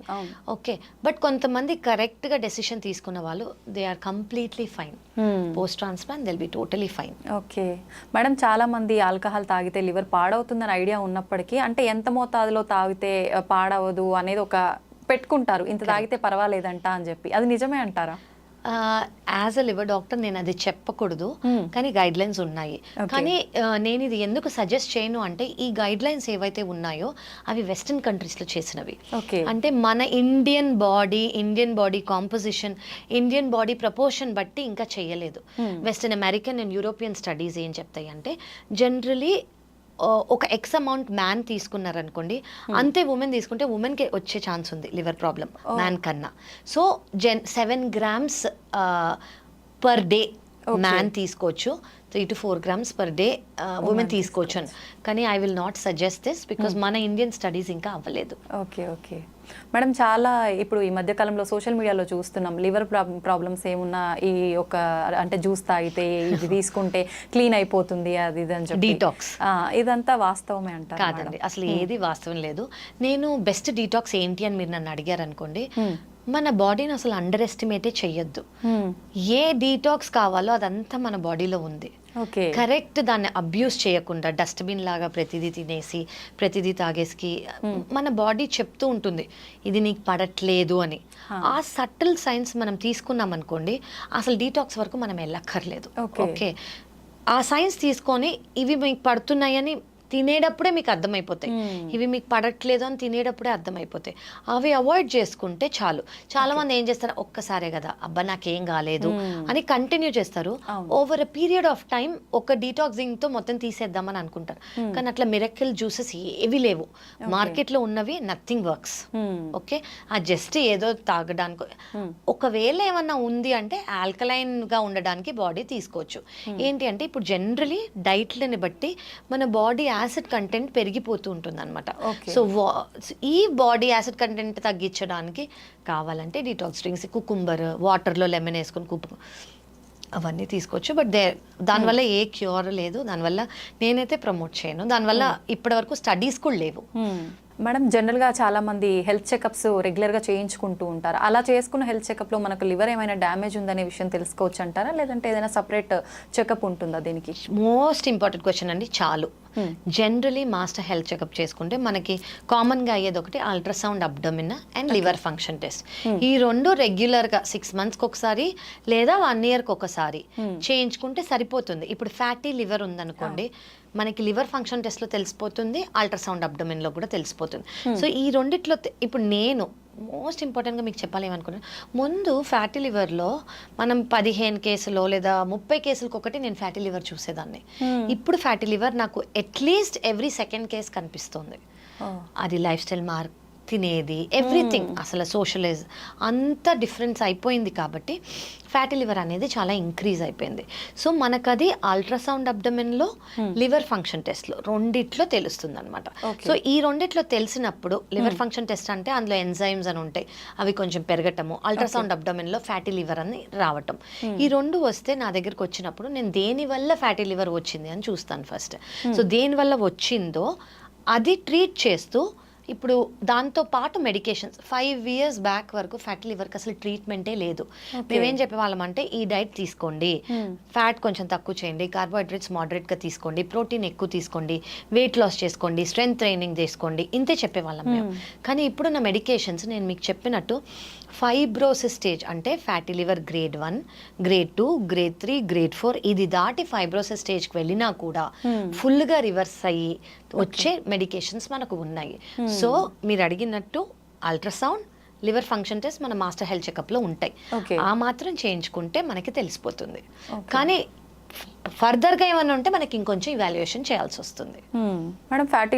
ఓకే, బట్ కొంతమంది కరెక్ట్గా డెసిషన్ తీసుకున్న వాళ్ళు they are completely fine. Post transplant they will be totally fine. Okay madam, చాలా మంది ఆల్కహాల్ తాగితే లివర్ పాడవుతుందని ఐడియా ఉన్నప్పటికీ, అంటే ఎంత మోతాదులో తాగితే పాడవదు అనేది ఒక పెట్టుకుంటారు, ఇంత తాగితే పర్వాలేదంట అని చెప్పి, అది నిజమే అంటారా? యాజ్ అ లివర్ డాక్టర్ నేను అది చెప్పకూడదు, కానీ గైడ్ లైన్స్ ఉన్నాయి. కానీ నేను ఇది ఎందుకు సజెస్ట్ చేయను అంటే, ఈ గైడ్ లైన్స్ ఏవైతే ఉన్నాయో అవి వెస్టర్న్ కంట్రీస్లో చేసినవి. అంటే మన Indian body composition, Indian body proportion బట్టి ఇంకా చేయలేదు. Western American and European studies ఏం చెప్తాయి అంటే, జనరలీ ఒక ఎక్స్ అమౌంట్ మ్యాన్ తీసుకున్నారనుకోండి, అంతే ఉమెన్ తీసుకుంటే ఉమెన్కి వచ్చే ఛాన్స్ ఉంది లివర్ ప్రాబ్లం మ్యాన్ కన్నా. So 7 grams per day man తీసుకోవచ్చు, 3 to 4 grams per day women తీసుకోవచ్చు అని. కానీ I will not suggest this because మన ఇండియన్ స్టడీస్ ఇంకా అవ్వలేదు. ఓకే ఓకే మేడం, చాలా ఇప్పుడు ఈ మధ్య కాలంలో సోషల్ మీడియాలో చూస్తున్నాం, లివర్ ప్రాబ్లమ్స్ ఏమున్నా ఈ ఒక అంటే జ్యూస్ తాగితే ఇది తీసుకుంటే క్లీన్ అయిపోతుంది, అది ఇది అని చెప్పి డీటాక్స్, ఇదంతా వాస్తవమే అంటారు? కాదండి, అసలు ఏది వాస్తవం లేదు. నేను బెస్ట్ డీటాక్స్ ఏంటి అని మీరు నన్ను అడిగారు అనుకోండి, మన బాడీని అసలు అండర్ ఎస్టిమేటే చెయ్యొద్దు. ఏ డీటాక్స్ కావాలో అదంతా మన బాడీలో ఉంది. కరెక్ట్ దాన్ని అబ్యూస్ చేయకుండా డస్ట్బిన్ లాగా ప్రతిదీ తినేసి ప్రతిదీ తాగేసి మన బాడీ చెప్తూ ఉంటుంది ఇది నీకు పడట్లేదు అని. ఆ సటిల్ సైన్స్ మనం తీసుకున్నాం అనుకోండి, అసలు డీటాక్స్ వరకు మనం వెళ్ళక్కర్లేదు. ఓకే, ఆ సైన్స్ తీసుకొని ఇవి మీకు పడుతున్నాయని తినేటప్పుడే మీకు అర్థమైపోతాయి, ఇవి మీకు పడట్లేదు అని తినేటప్పుడే అర్థమైపోతాయి. అవి అవాయిడ్ చేసుకుంటే చాలు. చాలా మంది ఏం చేస్తారు, ఒక్కసారే కదా అబ్బా నాకేం కాలేదు అని కంటిన్యూ చేస్తారు. Over a period of time ఒక డీటాక్సింగ్ తో మొత్తం తీసేద్దామని అనుకుంటారు. కానీ అట్లా మిరకిల్ జ్యూసెస్ ఏవి లేవు మార్కెట్లో ఉన్నవి, నథింగ్ వర్క్స్. ఓకే, ఆ జస్ట్ ఏదో తాగడానికి, ఒకవేళ ఏమన్నా ఉంది అంటే ఆల్కలైన్ గా ఉండడానికి బాడీ తీసుకోవచ్చు. ఏంటి అంటే ఇప్పుడు జనరలీ డైట్లని బట్టి మన బాడీ యాసిడ్ కంటెంట్ పెరిగిపోతూ ఉంటుంది అనమాట. సో ఈ బాడీ యాసిడ్ కంటెంట్ తగ్గించడానికి కావాలంటే డీటాక్స్ డ్రింక్స్, కుకుంబర్, వాటర్లో లెమన్ వేసుకొని అవన్నీ తీసుకోవచ్చు. బట్ దానివల్ల ఏ క్యూర్ లేదు, దానివల్ల నేనైతే ప్రమోట్ చేయను, దానివల్ల ఇప్పటి వరకు స్టడీస్ కూడా లేవు. మేడం, జనరల్గా చాలా మంది హెల్త్ చెకప్స్ రెగ్యులర్గా చేయించుకుంటూ ఉంటారు. అలా చేసుకున్న హెల్త్ చెకప్లో మనకు లివర్ ఏమైనా డ్యామేజ్ ఉందనే విషయం తెలుసుకోవచ్చు అంటారా, లేదంటే ఏదైనా సపరేట్ చెకప్ ఉంటుందా దీనికి? మోస్ట్ ఇంపార్టెంట్ క్వశ్చన్ అండి. చాలు జనరలీ మాస్టర్ హెల్త్ చెకప్ చేసుకుంటే మనకి కామన్గా అయ్యేది ఒకటి ultrasound abdomen and liver function test. ఈ 2 రెగ్యులర్గా 6 monthsకి ఒకసారి లేదా 1 yearకి ఒకసారి చేయించుకుంటే సరిపోతుంది. ఇప్పుడు ఫ్యాటీ లివర్ ఉందనుకోండి, మనకి లివర్ ఫంక్షన్ టెస్ట్లో తెలిసిపోతుంది, అల్ట్రాసౌండ్ అబ్డమిన్లో కూడా తెలిసిపోతుంది. సో ఈ రెండిట్లో ఇప్పుడు నేను మోస్ట్ ఇంపార్టెంట్గా మీకు చెప్పాలి ఏమనుకున్నాను, ముందు ఫ్యాటీ లివర్లో మనం 15 కేసులో లేదా 30 కేసులకు ఒకటి నేను ఫ్యాటీ లివర్ చూసేదాన్ని. ఇప్పుడు ఫ్యాటీ లివర్ నాకు అట్లీస్ట్ ఎవ్రీ 2nd కేస్ కనిపిస్తుంది. అది లైఫ్ స్టైల్ మార్క్, తినేది, ఎవ్రీథింగ్, అసలు సోషలైజ్ అంతా డిఫరెన్స్ అయిపోయింది. కాబట్టి ఫ్యాటీ లివర్ అనేది చాలా ఇంక్రీజ్ అయిపోయింది. సో మనకు అది అల్ట్రాసౌండ్ అబ్డమిన్లో, లివర్ ఫంక్షన్ టెస్ట్లో రెండిట్లో తెలుస్తుంది అనమాట. సో ఈ రెండిట్లో తెలిసినప్పుడు లివర్ ఫంక్షన్ టెస్ట్ అంటే అందులో ఎంజైమ్స్ అని ఉంటాయి, అవి కొంచెం పెరగటము, అల్ట్రాసౌండ్ అబ్డమిన్లో ఫ్యాటీ లివర్ అని రావటం. ఈ 2 వస్తే నా దగ్గరకు వచ్చినప్పుడు నేను దేని వల్ల ఫ్యాటీ లివర్ వచ్చింది అని చూస్తాను ఫస్ట్. సో దేని వల్ల వచ్చిందో అది ట్రీట్ చేస్తూ ఇప్పుడు దాంతో పాటు మెడికేషన్స్ 5 years బ్యాక్ వరకు ఫ్యాటీ లివర్కి అసలు ట్రీట్మెంటే లేదు. మేమేం చెప్పేవాళ్ళం అంటే ఈ డైట్ తీసుకోండి, ఫ్యాట్ కొంచెం తక్కువ చేయండి, కార్బోహైడ్రేట్స్ మోడరేట్గా తీసుకోండి, ప్రోటీన్ ఎక్కువ తీసుకోండి, వెయిట్ లాస్ చేసుకోండి, స్ట్రెంగ్త్ ట్రైనింగ్ చేసుకోండి, ఇంతే చెప్పేవాళ్ళం మేము. కానీ ఇప్పుడున్న మెడికేషన్స్ నేను మీకు చెప్పినట్టు ఫైబ్రోసిస్ స్టేజ్ అంటే fatty liver grade 1, grade 2, grade 3, grade 4 ఇది దాటి ఫైబ్రోసిస్ స్టేజ్కి వెళ్ళినా కూడా ఫుల్గా రివర్స్ అయ్యి వచ్చే మెడికేషన్స్ మనకు ఉన్నాయి. సో మీరు అడిగినట్టు అల్ట్రాసౌండ్, లివర్ ఫంక్షన్ టెస్ట్ మన మాస్టర్ హెల్త్ చెకప్లో ఉంటాయి. ఆ మాత్రం చేయించుకుంటే మనకి తెలిసిపోతుంది. కానీ ఫర్దర్గా ఏమైనా ఉంటే మనకి ఇంకొంచెం ఇవాల్యుయేషన్ చేయాల్సి వస్తుంది. మేడం ఫ్యాటీ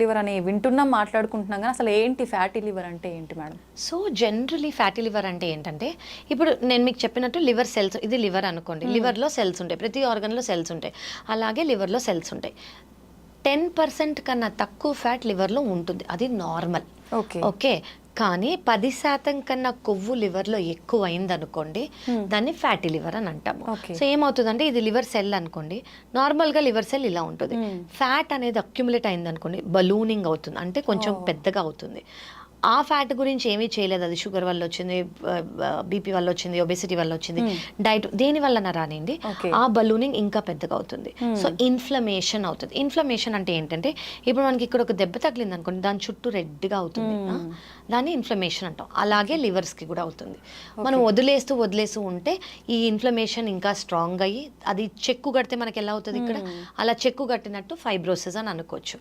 లివర్ అని వింటున్నాం, మాట్లాడుకుంటున్నాం, కానీ అసలు ఏంటి ఫ్యాటీ లివర్ అంటే ఏంటి madam? So generally fatty liver అంటే ఏంటంటే ఇప్పుడు నేను మీకు చెప్పినట్టు లివర్ సెల్స్, ఇది లివర్ అనుకోండి, లివర్లో సెల్స్ ఉంటాయి, ప్రతి ఆర్గన్లో సెల్స్ ఉంటాయి, అలాగే లివర్లో సెల్స్ ఉంటాయి. 10% కన్నా తక్కువ ఫ్యాట్ లివర్లో ఉంటుంది, అది నార్మల్. ఓకే, కానీ 10% కన్నా కొవ్వు లివర్లో ఎక్కువ అయిందనుకోండి, దాన్ని ఫ్యాటీ లివర్ అని అంటాము. సో ఏమవుతుందంటే ఇది లివర్ సెల్ అనుకోండి, నార్మల్గా లివర్ సెల్ ఇలా ఉంటుంది, ఫ్యాట్ అనేది అక్యుములేట్ అయింది అనుకోండి, బలూనింగ్ అవుతుంది, అంటే కొంచెం పెద్దగా అవుతుంది. ఆ ఫ్యాట్ గురించి ఏమీ చేయలేదు, అది షుగర్ వల్ల వచ్చింది, బీపీ వల్ల వచ్చింది, ఒబెసిటీ వల్ల వచ్చింది, డైట్ దేని వల్ల రానింది, ఆ బలూనింగ్ ఇంకా పెద్దగా అవుతుంది. సో ఇన్ఫ్లమేషన్ అవుతుంది. ఇన్ఫ్లమేషన్ అంటే ఏంటంటే ఇప్పుడు మనకి ఇక్కడ ఒక దెబ్బ తగిలింది అనుకోండి, దాని చుట్టూ రెడ్గా అవుతుంది, దాన్ని ఇన్ఫ్లమేషన్ అంటాం. అలాగే లివర్స్కి కూడా అవుతుంది. మనం వదిలేస్తూ ఉంటే ఈ ఇన్ఫ్లమేషన్ ఇంకా స్ట్రాంగ్ అయ్యి అది చెక్కు కడితే మనకి ఎలా అవుతుంది, ఇక్కడ అలా చెక్కు కట్టినట్టు ఫైబ్రోసిస్ అని అనుకోవచ్చు.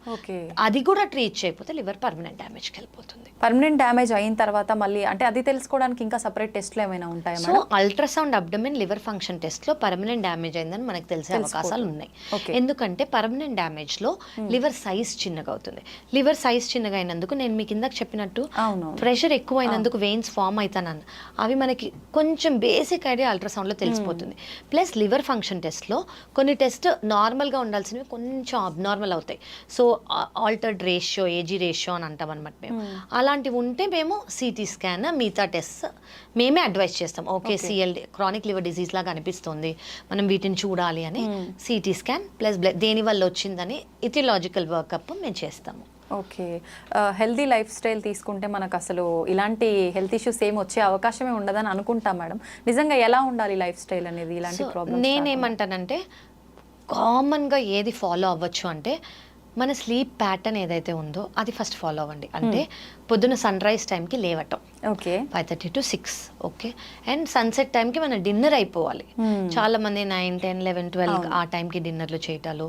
అది కూడా ట్రీట్ చేయకపోతే లివర్ పర్మనెంట్ డ్యామేజ్కి వెళ్ళిపోతుంది. పర్మనెంట్ డ్యామేజ్ అయిన తర్వాత మళ్ళీ అంటే అది తెలుసుకోవడానికి ఇంకా సపరేట్ టెస్ట్లు ఏమైనా ఉంటాయా? So ultrasound abdomen liver function టెస్ట్లో పర్మనెంట్ డ్యామేజ్ అయిందని మనకు తెలిసే అవకాశాలు ఉన్నాయి. ఎందుకంటే పర్మనెంట్ డ్యామేజ్లో లివర్ సైజ్ చిన్నగా అవుతుంది. లివర్ సైజ్ చిన్నగా అయినందుకు నేను మీకు ఇందాక చెప్పినట్టు ప్రెషర్ ఎక్కువ అయినందుకు వెయిన్స్ ఫామ్ అవుతానన్న అవి మనకి కొంచెం బేసిక్ ఐడియా అల్ట్రాసౌండ్లో తెలిసిపోతుంది. ప్లస్ లివర్ ఫంక్షన్ టెస్ట్లో కొన్ని టెస్ట్ నార్మల్గా ఉండాల్సినవి కొంచెం అబ్నార్మల్ అవుతాయి. So altered ratio, AG ratio అని అంటాం అనమాట మేము. అలాంటివి ఉంటే మేము సిటీ స్కాన్, మిగతా టెస్ట్ మేమే అడ్వైస్ చేస్తాం. ఓకే, సిఎల్డి క్రానిక్ లివర్ డిసీజ్ లాగా అనిపిస్తుంది, మనం వీటిని చూడాలి అని సిటీ స్కాన్ ప్లస్ దేని వల్ల వచ్చిందని ఇథియలాజికల్ వర్కప్ మేము చేస్తాము. ఓకే, హెల్దీ లైఫ్ స్టైల్ తీసుకుంటే మనకు అసలు ఇలాంటి హెల్త్ ఇష్యూస్ ఏమి వచ్చే అవకాశమే ఉండదని అనుకుంటాం మేడం. నిజంగా ఎలా ఉండాలి లైఫ్ స్టైల్ అనేది? ఇలాంటి ప్రాబ్లమ్స్ నేనేమంటానంటే కామన్గా ఏది ఫాలో అవ్వచ్చు అంటే మన స్లీప్ ప్యాటర్న్ ఏదైతే ఉందో అది ఫస్ట్ ఫాలో అవ్వండి. అంటే పొద్దున్న సన్ రైజ్ టైంకి లేవటం, okay, 5:30 to 6, okay, and sunset టైంకి మన డిన్నర్ అయిపోవాలి. చాలా మంది 9, 10, 11, 12 ఆ టైంకి డిన్నర్లు చేయటాలు.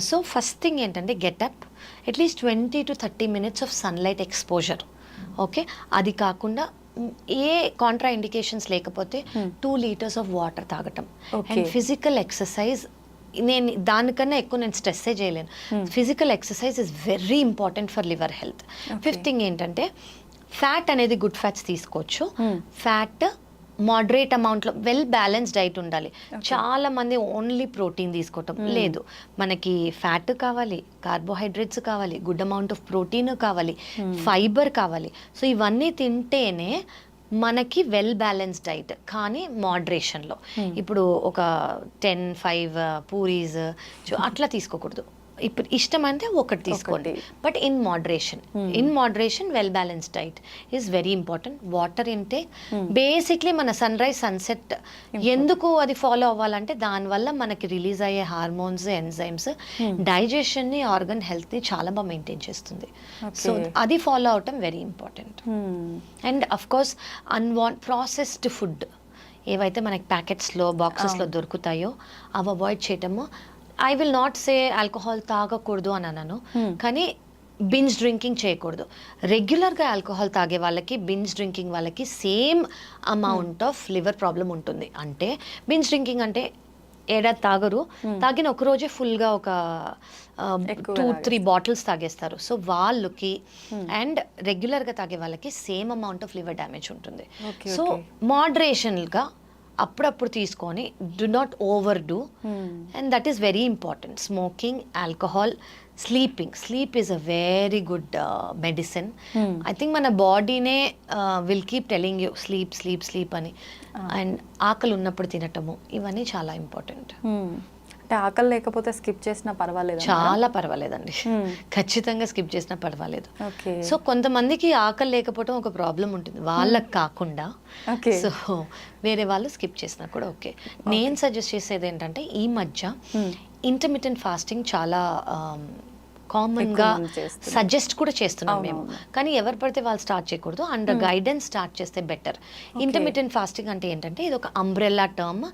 సో ఫస్ట్ థింగ్ ఏంటంటే get up, at least 20 to 30 minutes of sunlight exposure. Okay, అది కాకుండా ఏ కాంట్రా ఇండికేషన్స్ లేకపోతే 2 liters ఆఫ్ వాటర్ తాగటం అండ్ ఫిజికల్ ఎక్సర్సైజ్. నేను దానికన్నా ఎక్కువ నేను స్ట్రెస్సే చేయలేను. Physical exercise is very important for liver health. Fifth thing ఏంటంటే ఫ్యాట్ అనేది గుడ్ ఫ్యాట్స్ తీసుకోవచ్చు. ఫ్యాట్ మోడరేట్ అమౌంట్లో వెల్ బ్యాలెన్స్డ్ డైట్ ఉండాలి. చాలా మంది ఓన్లీ ప్రోటీన్ తీసుకోవటం లేదు, మనకి ఫ్యాట్ కావాలి, కార్బోహైడ్రేట్స్ కావాలి, గుడ్ అమౌంట్ ఆఫ్ ప్రోటీన్ కావాలి, ఫైబర్ కావాలి. సో ఇవన్నీ తింటేనే మనకి వెల్ బ్యాలెన్స్డ్ డైట్, కానీ మోడరేషన్లో. ఇప్పుడు ఒక 10-5 పూరీస్ అట్లా తీసుకోకూడదు. ఇప్పుడు ఇష్టం అంటే ఒకటి తీసుకోండి, but in moderation well balanced diet is very important. Water intake, basically మన సన్ రైజ్ సన్సెట్ ఎందుకు అది ఫాలో అవ్వాలంటే దానివల్ల మనకి రిలీజ్ అయ్యే హార్మోన్స్, ఎంజైమ్స్ డైజెషన్ని, ఆర్గన్ హెల్త్ని చాలా బాగా మెయింటైన్ చేస్తుంది. సో అది ఫాలో అవటం very important. And of course processed food ఏవైతే మనకి ప్యాకెట్స్లో, బాక్సెస్లో దొరుకుతాయో అవి అవాయిడ్ చేయటము. I will not say alcohol తాగకూడదు అని అన్నాను, కానీ బింజ్ డ్రింకింగ్ చేయకూడదు. రెగ్యులర్గా ఆల్కహాల్ తాగే వాళ్ళకి, బింజ్ డ్రింకింగ్ వాళ్ళకి same amount of liver problem ఉంటుంది. అంటే బింజ్ డ్రింకింగ్ అంటే ఏడాది తాగరు, తాగిన ఒక రోజే ఫుల్గా ఒక 2-3 బాటిల్స్ తాగేస్తారు. సో వాళ్ళకి అండ్ రెగ్యులర్గా తాగే వాళ్ళకి same amount of liver damage ఉంటుంది. సో మోడరేషన్గా అప్పుడప్పుడు తీసుకొని, do not overdo, and that is very important. Smoking, alcohol, sleep is a very good medicine. I think మన బాడీనే will keep telling you sleep అని. అండ్ ఆకలి ఉన్నప్పుడు తినటము, ఇవన్నీ చాలా ఇంపార్టెంట్. అంటే ఆకలి లేకపోతే స్కిప్ చేసినా పర్వాలేదు. చాలా పర్వాలేదండి, ఖచ్చితంగా స్కిప్ చేసినా పర్వాలేదు. ఓకే. సో కొంతమందికి ఆకలి లేకపోవడం ఒక ప్రాబ్లం ఉంటుంది, వాళ్ళకి కాకుండా. ఓకే. సో వేరే వాళ్ళు స్కిప్ చేసినా కూడా ఓకే. నేను సజెస్ట్ చేసేది ఏంటంటే ఈ మధ్య ఇంటర్మిటెంట్ ఫాస్టింగ్ చాలా కామన్ గా సజెస్ట్ కూడా చేస్తున్నాం మేము, కానీ ఎవరు పడితే వాళ్ళు స్టార్ట్ చేయకూడదు, అండర్ గైడెన్స్ స్టార్ట్ చేస్తే బెటర్. ఇంటర్మిటెంట్ ఫాస్టింగ్ అంటే ఏంటంటే ఇది ఒక umbrella term,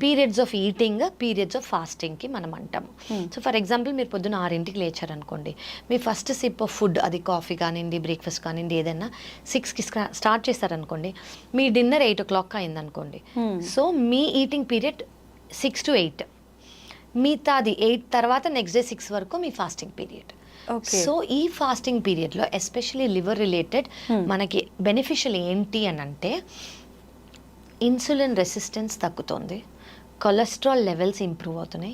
periods of eating, periods of fasting కి మనం అంటాము. సో ఫర్ ఎగ్జాంపుల్ మీరు పొద్దున్న 6ంటికి లేచారనుకోండి, మీ ఫస్ట్ సిప్ ఆఫ్ ఫుడ్, అది కాఫీ కానివ్వండి, బ్రేక్ఫాస్ట్ కానివ్వండి, ఏదైనా 6కి స్టార్ట్ చేస్తారనుకోండి, మీ డిన్నర్ 8 o'clock అయిందనుకోండి. So me eating period 6 to 8, మిగతాది 8 తర్వాత నెక్స్ట్ డే 6 వరకు మీ ఫాస్టింగ్ పీరియడ్. సో ఈ ఫాస్టింగ్ పీరియడ్లో ఎస్పెషలీ లివర్ రిలేటెడ్ మనకి బెనిఫిషియల్ ఏంటి అని అంటే ఇన్సులిన్ రెసిస్టెన్స్ తగ్గుతుంది, కొలెస్ట్రాల్ లెవెల్స్ ఇంప్రూవ్ అవుతున్నాయి,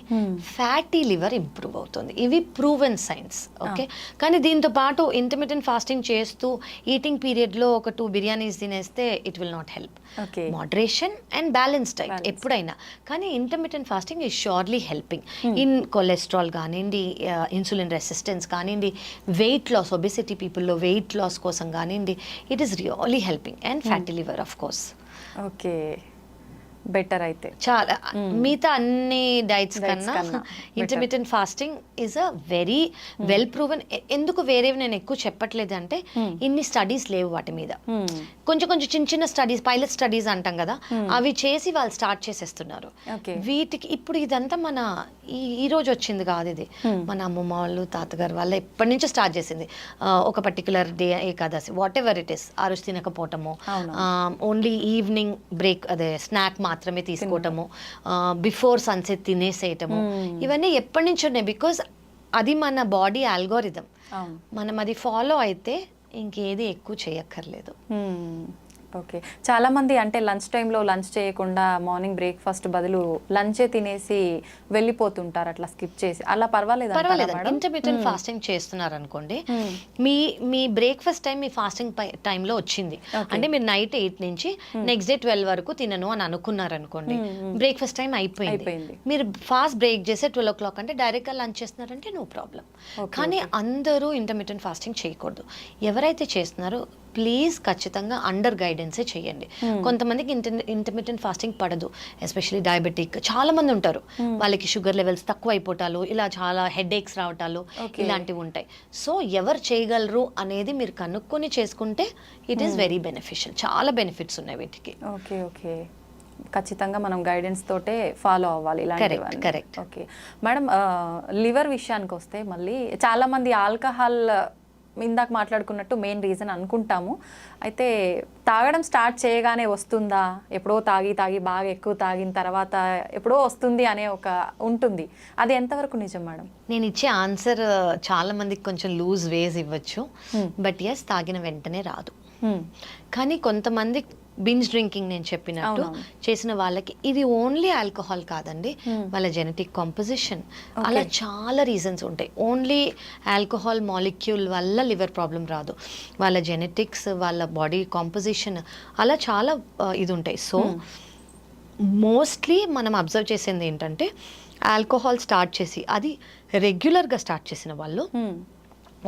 ఫ్యాటీ లివర్ ఇంప్రూవ్ అవుతుంది. ఇవి ప్రూవెన్ సైన్స్. ఓకే, కానీ దీంతో పాటు ఇంటర్మిటెంట్ ఫాస్టింగ్ చేస్తూ ఈటింగ్ పీరియడ్లో ఒక 2 బిర్యానీస్ తినేస్తే it will not help. Moderation and balance diet ఎప్పుడైనా, కానీ intermittent fasting is surely helping in cholesterol కానివ్వండి, ఇన్సులిన్ రెసిస్టెన్స్ కానివ్వండి, వెయిట్ లాస్, ఒబెసిటీ పీపుల్లో వెయిట్ లాస్ కోసం కానివ్వండి, it is really helping, and fatty liver of course. Okay, better అయితే చాలా మిగతా అన్ని డైట్స్ కన్నా intermittent fasting is a very well proven. ఎందుకు వేరేవి నేను ఎక్కువ చెప్పట్లేదు అంటే ఇన్ని స్టడీస్ లేవు వాటి మీద. కొంచెం కొంచెం చిన్న చిన్న స్టడీస్, పైలట్ స్టడీస్ అంటాం కదా, అవి చేసి వాళ్ళు స్టార్ట్ చేసేస్తున్నారు. వీటికి ఇప్పుడు ఇదంతా మన ఈ రోజు వచ్చింది కాదు, ఇది మన అమ్మమ్మ వాళ్ళు, తాతగారు వాళ్ళు ఎప్పటి నుంచో స్టార్ట్ చేసింది. ఒక particular day, Ekadashi, what ever it is, ఆ రోజు తినకపోవటము, ఓన్లీ ఈవినింగ్ బ్రేక్, అదే స్నాక్ మాత్రమే తీసుకోవటము, బిఫోర్ సన్సెట్ తినేసేయటము, ఇవన్నీ ఎప్పటి నుంచి ఉన్నాయి. బికాజ్ అది మన బాడీ ఆల్గోరిథం, మనం అది ఫాలో అయితే ఇంకేది ఎక్కువ చేయక్కర్లేదు. ఓకే, చాలా మంది అంటే లంచ్ టైంలో లంచ్ చేయకుండా మార్నింగ్ బ్రేక్ఫాస్ట్ బదులు లంచే తినేసి వెళ్ళిపోతుంటారు, అట్లా స్కిప్ చేసి. అలా పర్వాలేదు? ఇంటర్మిటెంట్ ఫాస్టింగ్ చేస్తున్నారు అనుకోండి, మీ బ్రేక్ఫాస్ట్ టైం మీ ఫాస్టింగ్ టైంలో వచ్చింది అంటే మీరు నైట్ 8 నుంచి నెక్స్ట్ డే 12 వరకు తినను అని అనుకున్నారు అనుకోండి, బ్రేక్ఫాస్ట్ టైం అయిపోయింది. మీరు ఫాస్ట్ బ్రేక్ చేసే 12 o'clock అంటే డైరెక్ట్ గా లంచ్ చేస్తున్నారంటే నో ప్రాబ్లం. కానీ అందరూ ఇంటర్మిటెంట్ ఫాస్టింగ్ చేయకూడదు. ఎవరైతే చేస్తున్నారో ప్లీజ్ ఖచ్చితంగా అండర్ గైడెన్సే చేయండి. కొంతమందికి ఇంటర్మిటెంట్ ఫాస్టింగ్ పడదు, ఎస్పెషల్లీ డయాబెటిక్ చాలా మంది ఉంటారు, వాళ్ళకి షుగర్ లెవెల్స్ తక్కువ అయిపోతాలు, ఇలా చాలా హెడ్ ఏక్స్ రావటాలు, ఇలాంటివి ఉంటాయి. సో ఎవరు చేయగలరు అనేది మీరు కనుక్కొని చేసుకుంటే ఇట్ ఈస్ వెరీ బెనిఫిషియల్. చాలా బెనిఫిట్స్ ఉన్నాయి వీటికి. ఓకే ఓకే, ఖచ్చితంగా మనం గైడెన్స్ తోటే ఫాలో అవ్వాలి ఇలాంటివన్నీ. కరెక్ట్. ఓకే మేడం, లివర్ విషయానికి వస్తే మళ్ళీ చాలా మంది ఆల్కహాల్ ఇందాక మాట్లాడుకున్నట్టు మెయిన్ రీజన్ అనుకుంటాము. అయితే తాగడం స్టార్ట్ చేయగానే వస్తుందా, ఎప్పుడో తాగి బాగా ఎక్కువ తాగిన తర్వాత ఎప్పుడో వస్తుంది అనే ఒక ఉంటుంది, అది ఎంతవరకు నిజం మేడం? నేను ఇచ్చే ఆన్సర్ చాలా మందికి కొంచెం లూజ్ వేస్ ఇవ్వచ్చు, బట్ ఎస్, తాగిన వెంటనే రాదు. కానీ కొంతమంది బింజ్ డ్రింకింగ్ నేను చెప్పినట్టు చేసిన వాళ్ళకి ఇది ఓన్లీ ఆల్కహాల్ కాదండి, వాళ్ళ జెనెటిక్ కాంపోజిషన్, అలా చాలా రీజన్స్ ఉంటాయి. ఓన్లీ ఆల్కహాల్ మాలిక్యూల్ వల్ల లివర్ ప్రాబ్లం రాదు, వాళ్ళ జెనెటిక్స్, వాళ్ళ బాడీ కాంపోజిషన్, అలా చాలా ఇది ఉంటాయి. సో మోస్ట్లీ మనం అబ్జర్వ్ చేసేది ఏంటంటే ఆల్కహాల్ స్టార్ట్ చేసి అది రెగ్యులర్గా స్టార్ట్ చేసిన వాళ్ళు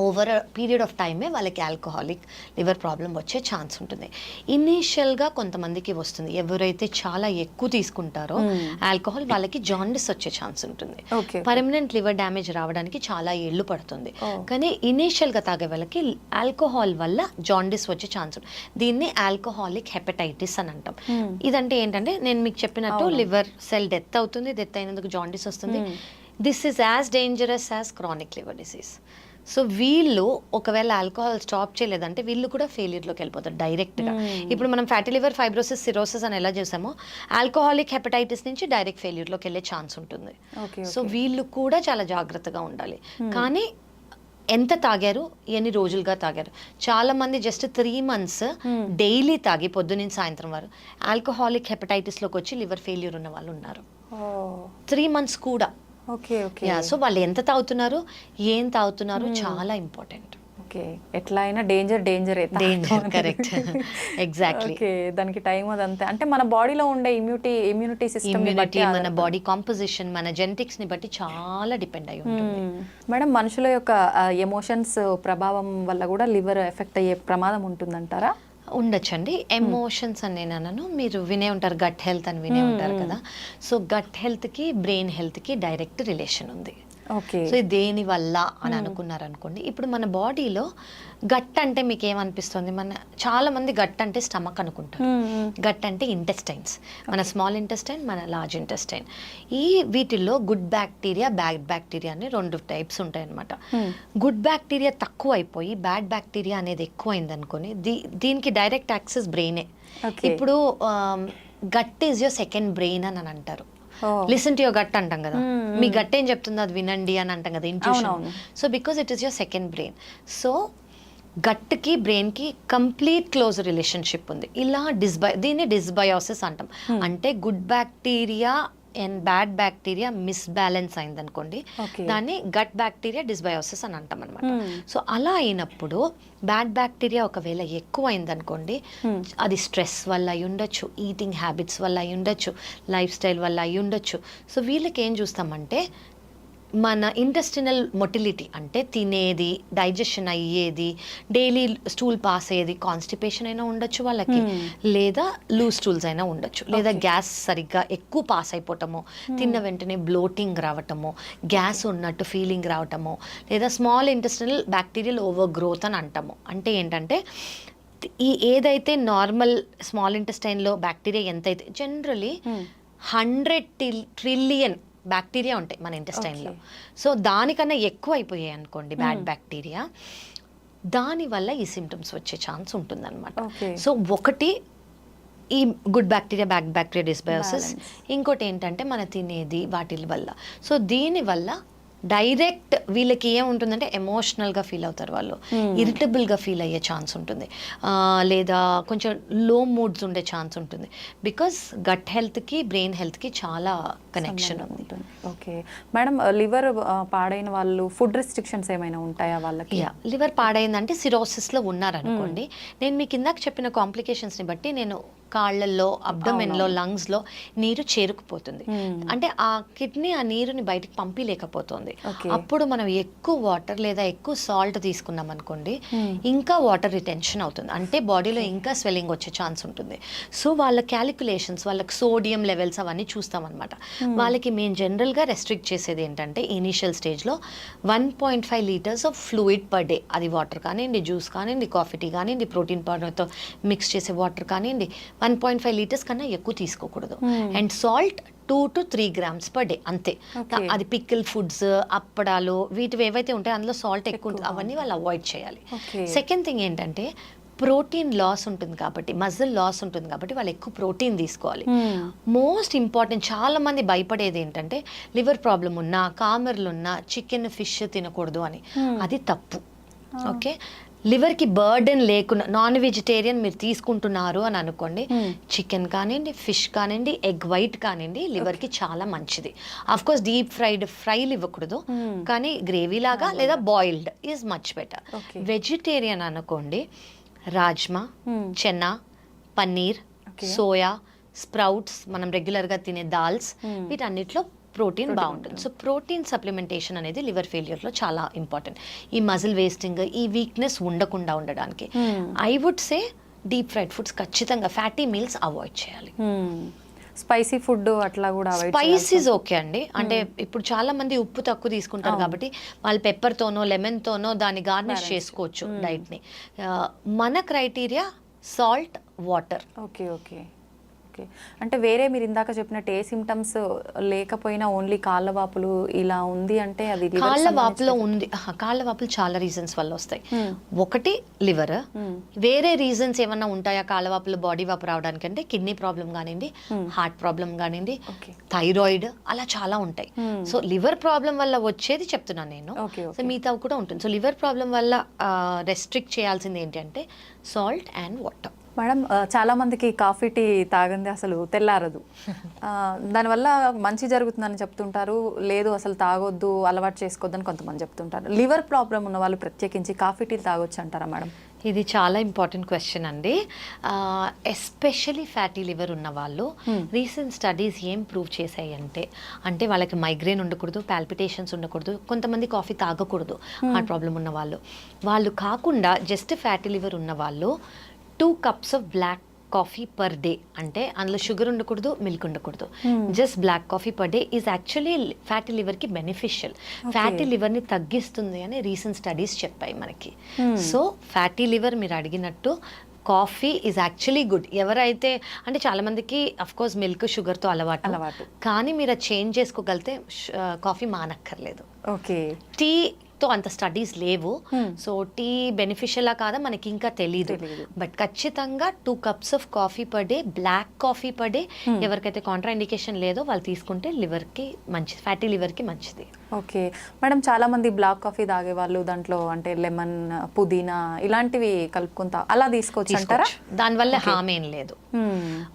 ఓవర్ పీరియడ్ ఆఫ్ టైమే వాళ్ళకి ఆల్కహాలిక్ లివర్ ప్రాబ్లం వచ్చే ఛాన్స్ ఉంటుంది. ఇనీషియల్గా కొంతమందికి వస్తుంది, ఎవరైతే చాలా ఎక్కువ తీసుకుంటారో ఆల్కహాల్ వాళ్ళకి జాండిస్ వచ్చే ఛాన్స్ ఉంటుంది. పర్మనెంట్ లివర్ డ్యామేజ్ రావడానికి చాలా ఏళ్ళు పడుతుంది. కానీ ఇనీషియల్గా తాగే వాళ్ళకి ఆల్కహాల్ వల్ల జాండిస్ వచ్చే ఛాన్స్ ఉంటుంది. దీన్ని ఆల్కహాలిక్ హెపటైటిస్ అని అంటాం. ఇదంటే ఏంటంటే నేను మీకు చెప్పినట్టు లివర్ సెల్ డెత్ అవుతుంది, డెత్ అయినందుకు జాండిస్ వస్తుంది. This is as dangerous as chronic liver disease. So వీళ్ళు ఒకవేళ ఆల్కహాల్ స్టాప్ చేయలేదంటే వీళ్ళు కూడా ఫెయిల్యూర్లోకి వెళ్ళిపోతారు డైరెక్ట్గా. ఇప్పుడు మనం ఫ్యాటీ లివర్, ఫైబ్రోసిస్, సిరోసిస్ అని ఎలా చేసామో ఆల్కహాలిక్ హెపటైటిస్ నుంచి డైరెక్ట్ ఫెయిల్యూర్లోకి వెళ్ళే ఛాన్స్ ఉంటుంది. సో వీళ్ళు కూడా చాలా జాగ్రత్తగా ఉండాలి. కానీ ఎంత తాగారు, ఎన్ని రోజులుగా తాగారు? చాలా మంది జస్ట్ 3 months డైలీ తాగి పొద్దున్న సాయంత్రం వరకు ఆల్కహాలిక్ హెపటైటిస్లోకి వచ్చి లివర్ ఫెయిల్యూర్ ఉన్న వాళ్ళు ఉన్నారు. 3 months కూడా. Okay okay. సో వాళ్ళు ఎంత తాగుతున్నారు, ఏం తాగుతున్నారు చాలా ఇంపార్టెంట్. ఓకే, ఎట్లా అయినా danger danger correct exactly. Okay, దానికి టైం అదంతే. అంటే మన బాడీలో ఉండే ఇమ్యూనిటీ సిస్టమ్ ఇమ్యూనిటీ, మన బాడీ కాంపోజిషన్, మన జెనెటిక్స్ ని బట్టి చాలా డిపెండ్ అయి ఉంటుంది. మేడం, మనుషుల యొక్క ఎమోషన్స్ ప్రభావం వల్ల కూడా లివర్ ఎఫెక్ట్ అయ్యే ప్రమాదం ఉంటుందంటారా? ఉండొచ్చండి. ఎమోషన్స్ అని నేను అన్నాను, మీరు వినే ఉంటారు గట్ హెల్త్ అని వినే ఉంటారు కదా. సో గట్ హెల్త్కి బ్రెయిన్ హెల్త్కి డైరెక్ట్ రిలేషన్ ఉంది. ఓకే, సో ఇది దేని వల్ల అని అనుకున్నారు అనుకోండి. ఇప్పుడు మన బాడీలో గట్ అంటే మీకు ఏమనిపిస్తుంది? చాలా మంది గట్ అంటే స్టమక్ అనుకుంటారు. గట్ అంటే ఇంటెస్టైన్స్, మన స్మాల్ ఇంటెస్టైన్, మన లార్జ్ ఇంటెస్టైన్. వీటిల్లో గుడ్ బ్యాక్టీరియా, బ్యాడ్ బ్యాక్టీరియా అని 2 టైప్స్ ఉంటాయి అనమాట. గుడ్ బ్యాక్టీరియా తక్కువ అయిపోయి బ్యాడ్ బ్యాక్టీరియా అనేది ఎక్కువ అయింది అనుకోని, దీనికి డైరెక్ట్ యాక్సెస్ బ్రెయినే. ఇప్పుడు gut is your second brain అని అంటారు. లిసన్ టు యువర్ గట్ అంటాం కదా, మీ గట్ ఏం చెప్తుందో అది వినండి అని అంటాం కదా, intuition. So because it is your second brain. So గట్కి బ్రెయిన్కి కంప్లీట్ క్లోజ్ రిలేషన్షిప్ ఉంది. ఇలా దీన్ని డిస్బయోసిస్ అంటాం. అంటే good bacteria and bad bacteria misbalance అయింది అనుకోండి, దాన్ని గట్ బ్యాక్టీరియా డిస్బయోసిస్ అని అంటాం అనమాట. సో అలా అయినప్పుడు బ్యాడ్ బ్యాక్టీరియా ఒకవేళ ఎక్కువ అయింది అనుకోండి, అది స్ట్రెస్ వల్ల అయి ఉండొచ్చు, ఈటింగ్ హ్యాబిట్స్ వల్ల అయి ఉండొచ్చు, లైఫ్ స్టైల్ వల్ల అయి ఉండొచ్చు. సో వీళ్ళకి ఏం చూస్తామంటే, మన ఇంటెస్టినల్ మొటిలిటీ అంటే తినేది, డైజెషన్ అయ్యేది, డైలీ స్టూల్ పాస్ అయ్యేది, కాన్స్టిపేషన్ అయినా ఉండొచ్చు వాళ్ళకి, లేదా లూజ్ స్టూల్స్ అయినా ఉండొచ్చు, లేదా గ్యాస్ సరిగ్గా ఎక్కువ పాస్ అయిపోవటము, తిన్న వెంటనే బ్లోటింగ్ రావటము, గ్యాస్ ఉన్నట్టు ఫీలింగ్ రావటము, లేదా small intestinal bacterial over growth అని అంటాము. అంటే ఏంటంటే ఏదైతే నార్మల్ స్మాల్ ఇంటెస్టైన్లో బ్యాక్టీరియా ఎంతైతే, జనరలీ 100 ట్రిలియన్ బ్యాక్టీరియా ఉంటాయి మన ఇంటెస్టైన్లో. సో దానికన్నా ఎక్కువ అయిపోయాయి అనుకోండి బ్యాడ్ బ్యాక్టీరియా, దానివల్ల ఈ సిమ్టమ్స్ వచ్చే ఛాన్స్ ఉంటుందన్నమాట. సో ఒకటి ఈ good bacteria, bad bacteria dysbiosis. ఇంకోటి ఏంటంటే మన తినేది వాటి వల్ల. సో దీనివల్ల డైరెక్ట్ వీళ్ళకి ఏముంటుందంటే ఎమోషనల్గా ఫీల్ అవుతారు వాళ్ళు, ఇరిటబుల్గా ఫీల్ అయ్యే ఛాన్స్ ఉంటుంది, లేదా కొంచెం లో మూడ్స్ ఉండే ఛాన్స్ ఉంటుంది. బికాస్ గట్ హెల్త్కి బ్రెయిన్ హెల్త్కి చాలా కనెక్షన్ ఉంది. ఓకే మేడం, లివర్ పాడైన వాళ్ళు ఫుడ్ రెస్ట్రిక్షన్స్ ఏమైనా ఉంటాయా వాళ్ళకి? లివర్ పాడైందంటే సిరోసిస్లో ఉన్నారనుకోండి, నేను మీకు ఇందాక చెప్పిన కాంప్లికేషన్స్ని బట్టి నేను కాళ్ళల్లో, అబ్డమెన్లో, లంగ్స్లో నీరు చేరుకుపోతుంది. అంటే ఆ కిడ్నీ ఆ నీరుని బయటకు పంపిలేకపోతుంది. అప్పుడు మనం ఎక్కువ వాటర్ లేదా ఎక్కువ సాల్ట్ తీసుకున్నాం అనుకోండి, ఇంకా వాటర్ రిటెన్షన్ అవుతుంది, అంటే బాడీలో ఇంకా స్వెల్లింగ్ వచ్చే ఛాన్స్ ఉంటుంది. సో వాళ్ళ క్యాలిక్యులేషన్స్, వాళ్ళకి సోడియం లెవెల్స్ అవన్నీ చూస్తాం అనమాట. వాళ్ళకి మేము జనరల్గా రెస్ట్రిక్ట్ చేసేది ఏంటంటే, ఇనీషియల్ స్టేజ్లో 1.5 litres of fluid per day, అది వాటర్ కానివ్వండి, జ్యూస్ కానివ్వండి, కాఫీ టీ కానివ్వండి, ప్రోటీన్ పౌడర్తో మిక్స్ చేసే వాటర్ కానివ్వండి, 1.5 లీటర్స్ కన్నా ఎక్కువ తీసుకోకూడదు. And salt 2 to 3 grams per day అంతే. అది పికిల్ ఫుడ్స్, అప్పడాలు, వీటివి ఏవైతే ఉంటాయో అందులో సాల్ట్ ఎక్కువ ఉంటుంది, అవన్నీ వాళ్ళు అవాయిడ్ చేయాలి. సెకండ్ థింగ్ ఏంటంటే, ప్రోటీన్ లాస్ ఉంటుంది కాబట్టి, మజిల్ లాస్ ఉంటుంది కాబట్టి వాళ్ళు ఎక్కువ ప్రోటీన్ తీసుకోవాలి. మోస్ట్ ఇంపార్టెంట్, చాలా మంది భయపడేది ఏంటంటే, లివర్ ప్రాబ్లం ఉన్నా, కామెర్లు ఉన్నా చికెన్, ఫిష్ తినకూడదు అని. అది తప్పు. ఓకే, లివర్కి బర్డెన్ లేకుండా నాన్ వెజిటేరియన్ మీరు తీసుకుంటున్నారు అని అనుకోండి, చికెన్ కానివ్వండి, ఫిష్ కానివ్వండి, ఎగ్ వైట్ కానివ్వండి, లివర్కి చాలా మంచిది. ఆఫ్ కోర్స్ డీప్ ఫ్రైలు ఇవ్వకూడదు, కానీ గ్రేవీ లాగా లేదా boiled is much better. Vegetarian అనుకోండి, రాజ్మా, చెన్నా, పన్నీర్, సోయా, స్ప్రౌట్స్, మనం రెగ్యులర్గా తినే దాల్స్, వీటన్నిటిలో ప్రోటీన్ బాగుంటుంది. సో ప్రోటీన్ సప్లిమెంటేషన్ అనేది లివర్ ఫెయిల్యూర్లో చాలా ఇంపార్టెంట్. ఈ మజిల్ వేస్టింగ్, ఈ వీక్నెస్ ఉండకుండా ఉండడానికి I would say deep fried foods ఖచ్చితంగా, ఫ్యాటీ మీల్స్ అవాయిడ్ చేయాలి. స్పైసీ ఫుడ్ అట్లా కూడా స్పైసీస్ ఓకే అండి. అంటే ఇప్పుడు చాలా మంది ఉప్పు తక్కువ తీసుకుంటారు కాబట్టి వాళ్ళు పెప్పర్తోనో లెమన్తోనో దాన్ని గార్నిష్ చేసుకోవచ్చు డైట్ని. మన criteria salt, water. Okay okay okay. అంటే వేరే మీరు ఇందాక చెప్పినట్టు ఏ సిమ్టమ్స్ లేకపోయినా ఓన్లీ కాళ్ళ వాపులు ఇలా ఉంది అంటే అది కాళ్ళ వాపులో ఉంది. కాళ్ళ వాపులు చాలా రీజన్స్ వల్ల వస్తాయి. ఒకటి లివర్. వేరే రీజన్స్ ఏమన్నా ఉంటాయా కాళ్ళ వాపులు, బాడీ వాపు రావడానికి అంటే కిడ్నీ ప్రాబ్లం కానివ్వండి, హార్ట్ ప్రాబ్లం కానివ్వండి, థైరాయిడ్, అలా చాలా ఉంటాయి. సో లివర్ ప్రాబ్లం వల్ల వచ్చేది చెప్తున్నాను నేను. సో మిగతా కూడా ఉంటుంది. సో లివర్ ప్రాబ్లం వల్ల రెస్ట్రిక్ట్ చేయాల్సింది ఏంటంటే సాల్ట్ అండ్ వాటర్. మేడం చాలా మందికి కాఫీ టీ తాగంది అసలు తెల్లారదు. దానివల్ల మంచి జరుగుతుందని చెప్తుంటారు, లేదు అసలు తాగొద్దు, అలవాటు చేసుకోవద్దని కొంతమంది చెప్తుంటారు. లివర్ ప్రాబ్లం ఉన్న వాళ్ళు ప్రత్యేకించి కాఫీ టీ తాగొచ్చు అంటారా మేడం? ఇది చాలా ఇంపార్టెంట్ క్వశ్చన్ అండి. ఎస్పెషలీ ఫ్యాటీ లివర్ ఉన్న వాళ్ళు రీసెంట్ స్టడీస్ ఏం ప్రూవ్ చేశాయి అంటే వాళ్ళకి మైగ్రేన్ ఉండకూడదు, పాల్పిటేషన్స్ ఉండకూడదు, కొంతమంది కాఫీ తాగకూడదు హార్ట్ ప్రాబ్లం ఉన్న వాళ్ళు కాకుండా జస్ట్ ఫ్యాటీ లివర్ ఉన్న వాళ్ళు 2 cups of black coffee per day, అంటే అందులో షుగర్ ఉండకూడదు, మిల్క్ ఉండకూడదు, just black coffee per day is actually fatty లివర్కి బెనిఫిషియల్. ఫ్యాటీ లివర్ని తగ్గిస్తుంది అని రీసెంట్ స్టడీస్ చెప్పాయి మనకి. సో ఫ్యాటీ లివర్ మీరు అడిగినట్టు కాఫీ ఈజ్ యాక్చువల్లీ గుడ్. ఎవరైతే అంటే చాలామందికి అఫ్కోర్స్ మిల్క్ షుగర్తో అలవాటు, కానీ మీరు అది చేంజ్ చేసుకోగలిగితే కాఫీ మానక్కర్లేదు. ఓకే, తో అంత స్టడీస్ లేవు. సో టీ బెనిఫిషియలా కాదా మనకి ఇంకా తెలీదు. బట్ ఖచ్చితంగా 2 cups of coffee per day, black coffee per day, ఎవరికైతే కాంట్రా ఇండికేషన్ లేదో వాళ్ళు తీసుకుంటే లివర్కి మంచిది, ఫ్యాటీ లివర్కి మంచిది. ఓకే మేడం, చాలా మంది బ్లాక్ కాఫీ తాగే వాళ్ళు దాంట్లో అంటే లెమన్, పుదీనా ఇలాంటివి కలుపుకుంటా అలా తీసుకోవచ్చు అంటారా? దానివల్ల హామ్ ఏం లేదు.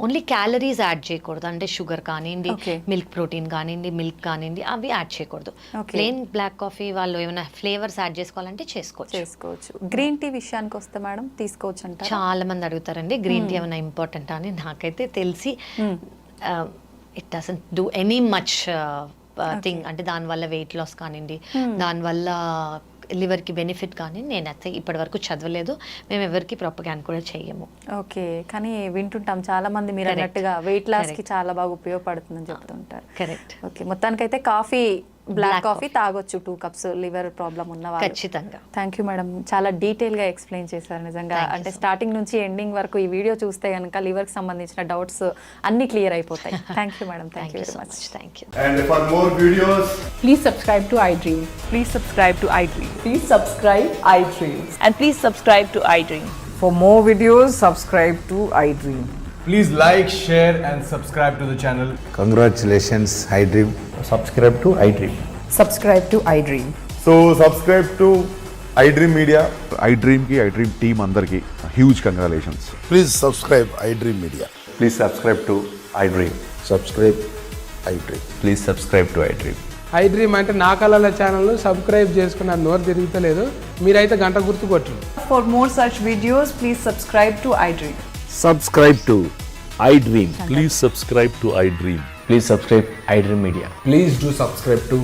ఓన్లీ క్యాలరీస్ యాడ్ చేయకూడదు, అంటే షుగర్ కానివ్వండి, మిల్క్ ప్రోటీన్ కానివ్వండి, మిల్క్ కానివ్వండి, అవి యాడ్ చేయకూడదు. ప్లెయిన్ బ్లాక్ కాఫీ వాళ్ళు ఏమైనా ఫ్లేవర్స్ యాడ్ చేసుకోవాలంటే చేసుకోవచ్చు. గ్రీన్ టీ విషయానికి వస్తే మేడం తీసుకోవచ్చు అంటారా? చాలా మంది అడుగుతారండి గ్రీన్ టీ ఏమైనా ఇంపార్టెంట్ అని. నాకైతే తెలిసి it doesn't do any much thing. అంటే దానివల్ల వెయిట్ లాస్ కానివ్వండి, దానివల్ల లివర్కి బెనిఫిట్ కానీ నేనైతే ఇప్పటి వరకు చదవలేదు. మేము ఎవరికి ప్రొపగాండా కూడా చెయ్యము. ఓకే, కానీ వింటుంటాం చాలా మంది మీరు అన్నట్టుగా వెయిట్ లాస్కి చాలా బాగా ఉపయోగపడుతుందని చెప్తుంటారు. కరెక్ట్. ఓకే, మొత్తానికైతే కాఫీ, బ్లాక్ కాఫీ తాగొచ్చు 2 cups లివర్ ప్రాబ్లం ఉన్న వాళ్ళు. ఖచ్చితంగా. థ్యాంక్ యూ మేడం, చాలా డీటెయిల్గా ఎక్స్ప్లెయిన్ చేశారు నిజంగా. అంటే స్టార్టింగ్ నుంచి ఎండింగ్ వరకు ఈ వీడియో చూస్తే కనుక లివర్కి సంబంధించిన డౌట్స్ అన్ని క్లియర్ అయిపోతాయి. Thank you madam, thank you very much. Thank you. And for more videos, Please subscribe to iDream. Please subscribe to iDream. Please subscribe iDream. And please subscribe to iDream. For more videos, subscribe to iDream. please like, share and subscribe to the channel. Congratulations, iDream. Subscribe to iDream. Subscribe to iDream. So subscribe to iDream Media. iDream team అందరికి huge congratulations. Please subscribe iDream Media. Please subscribe to iDream. Subscribe iDream. Please subscribe to iDream. iDream అంటే నా కళల ఛానల్ను subscribe చేసుకున్న నోరు తిరుగుతలేదు, మీరైతే గంట గుర్తు కొట్టండి. For more such videos, please subscribe to iDream. Subscribe to iDream. Please subscribe to iDream. Please subscribe iDream Media. Please do subscribe to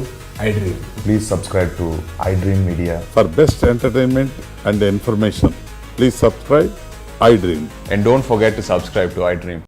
iDream. Please subscribe to iDream Media. For best entertainment and information, please subscribe iDream. And don't forget to subscribe to iDream.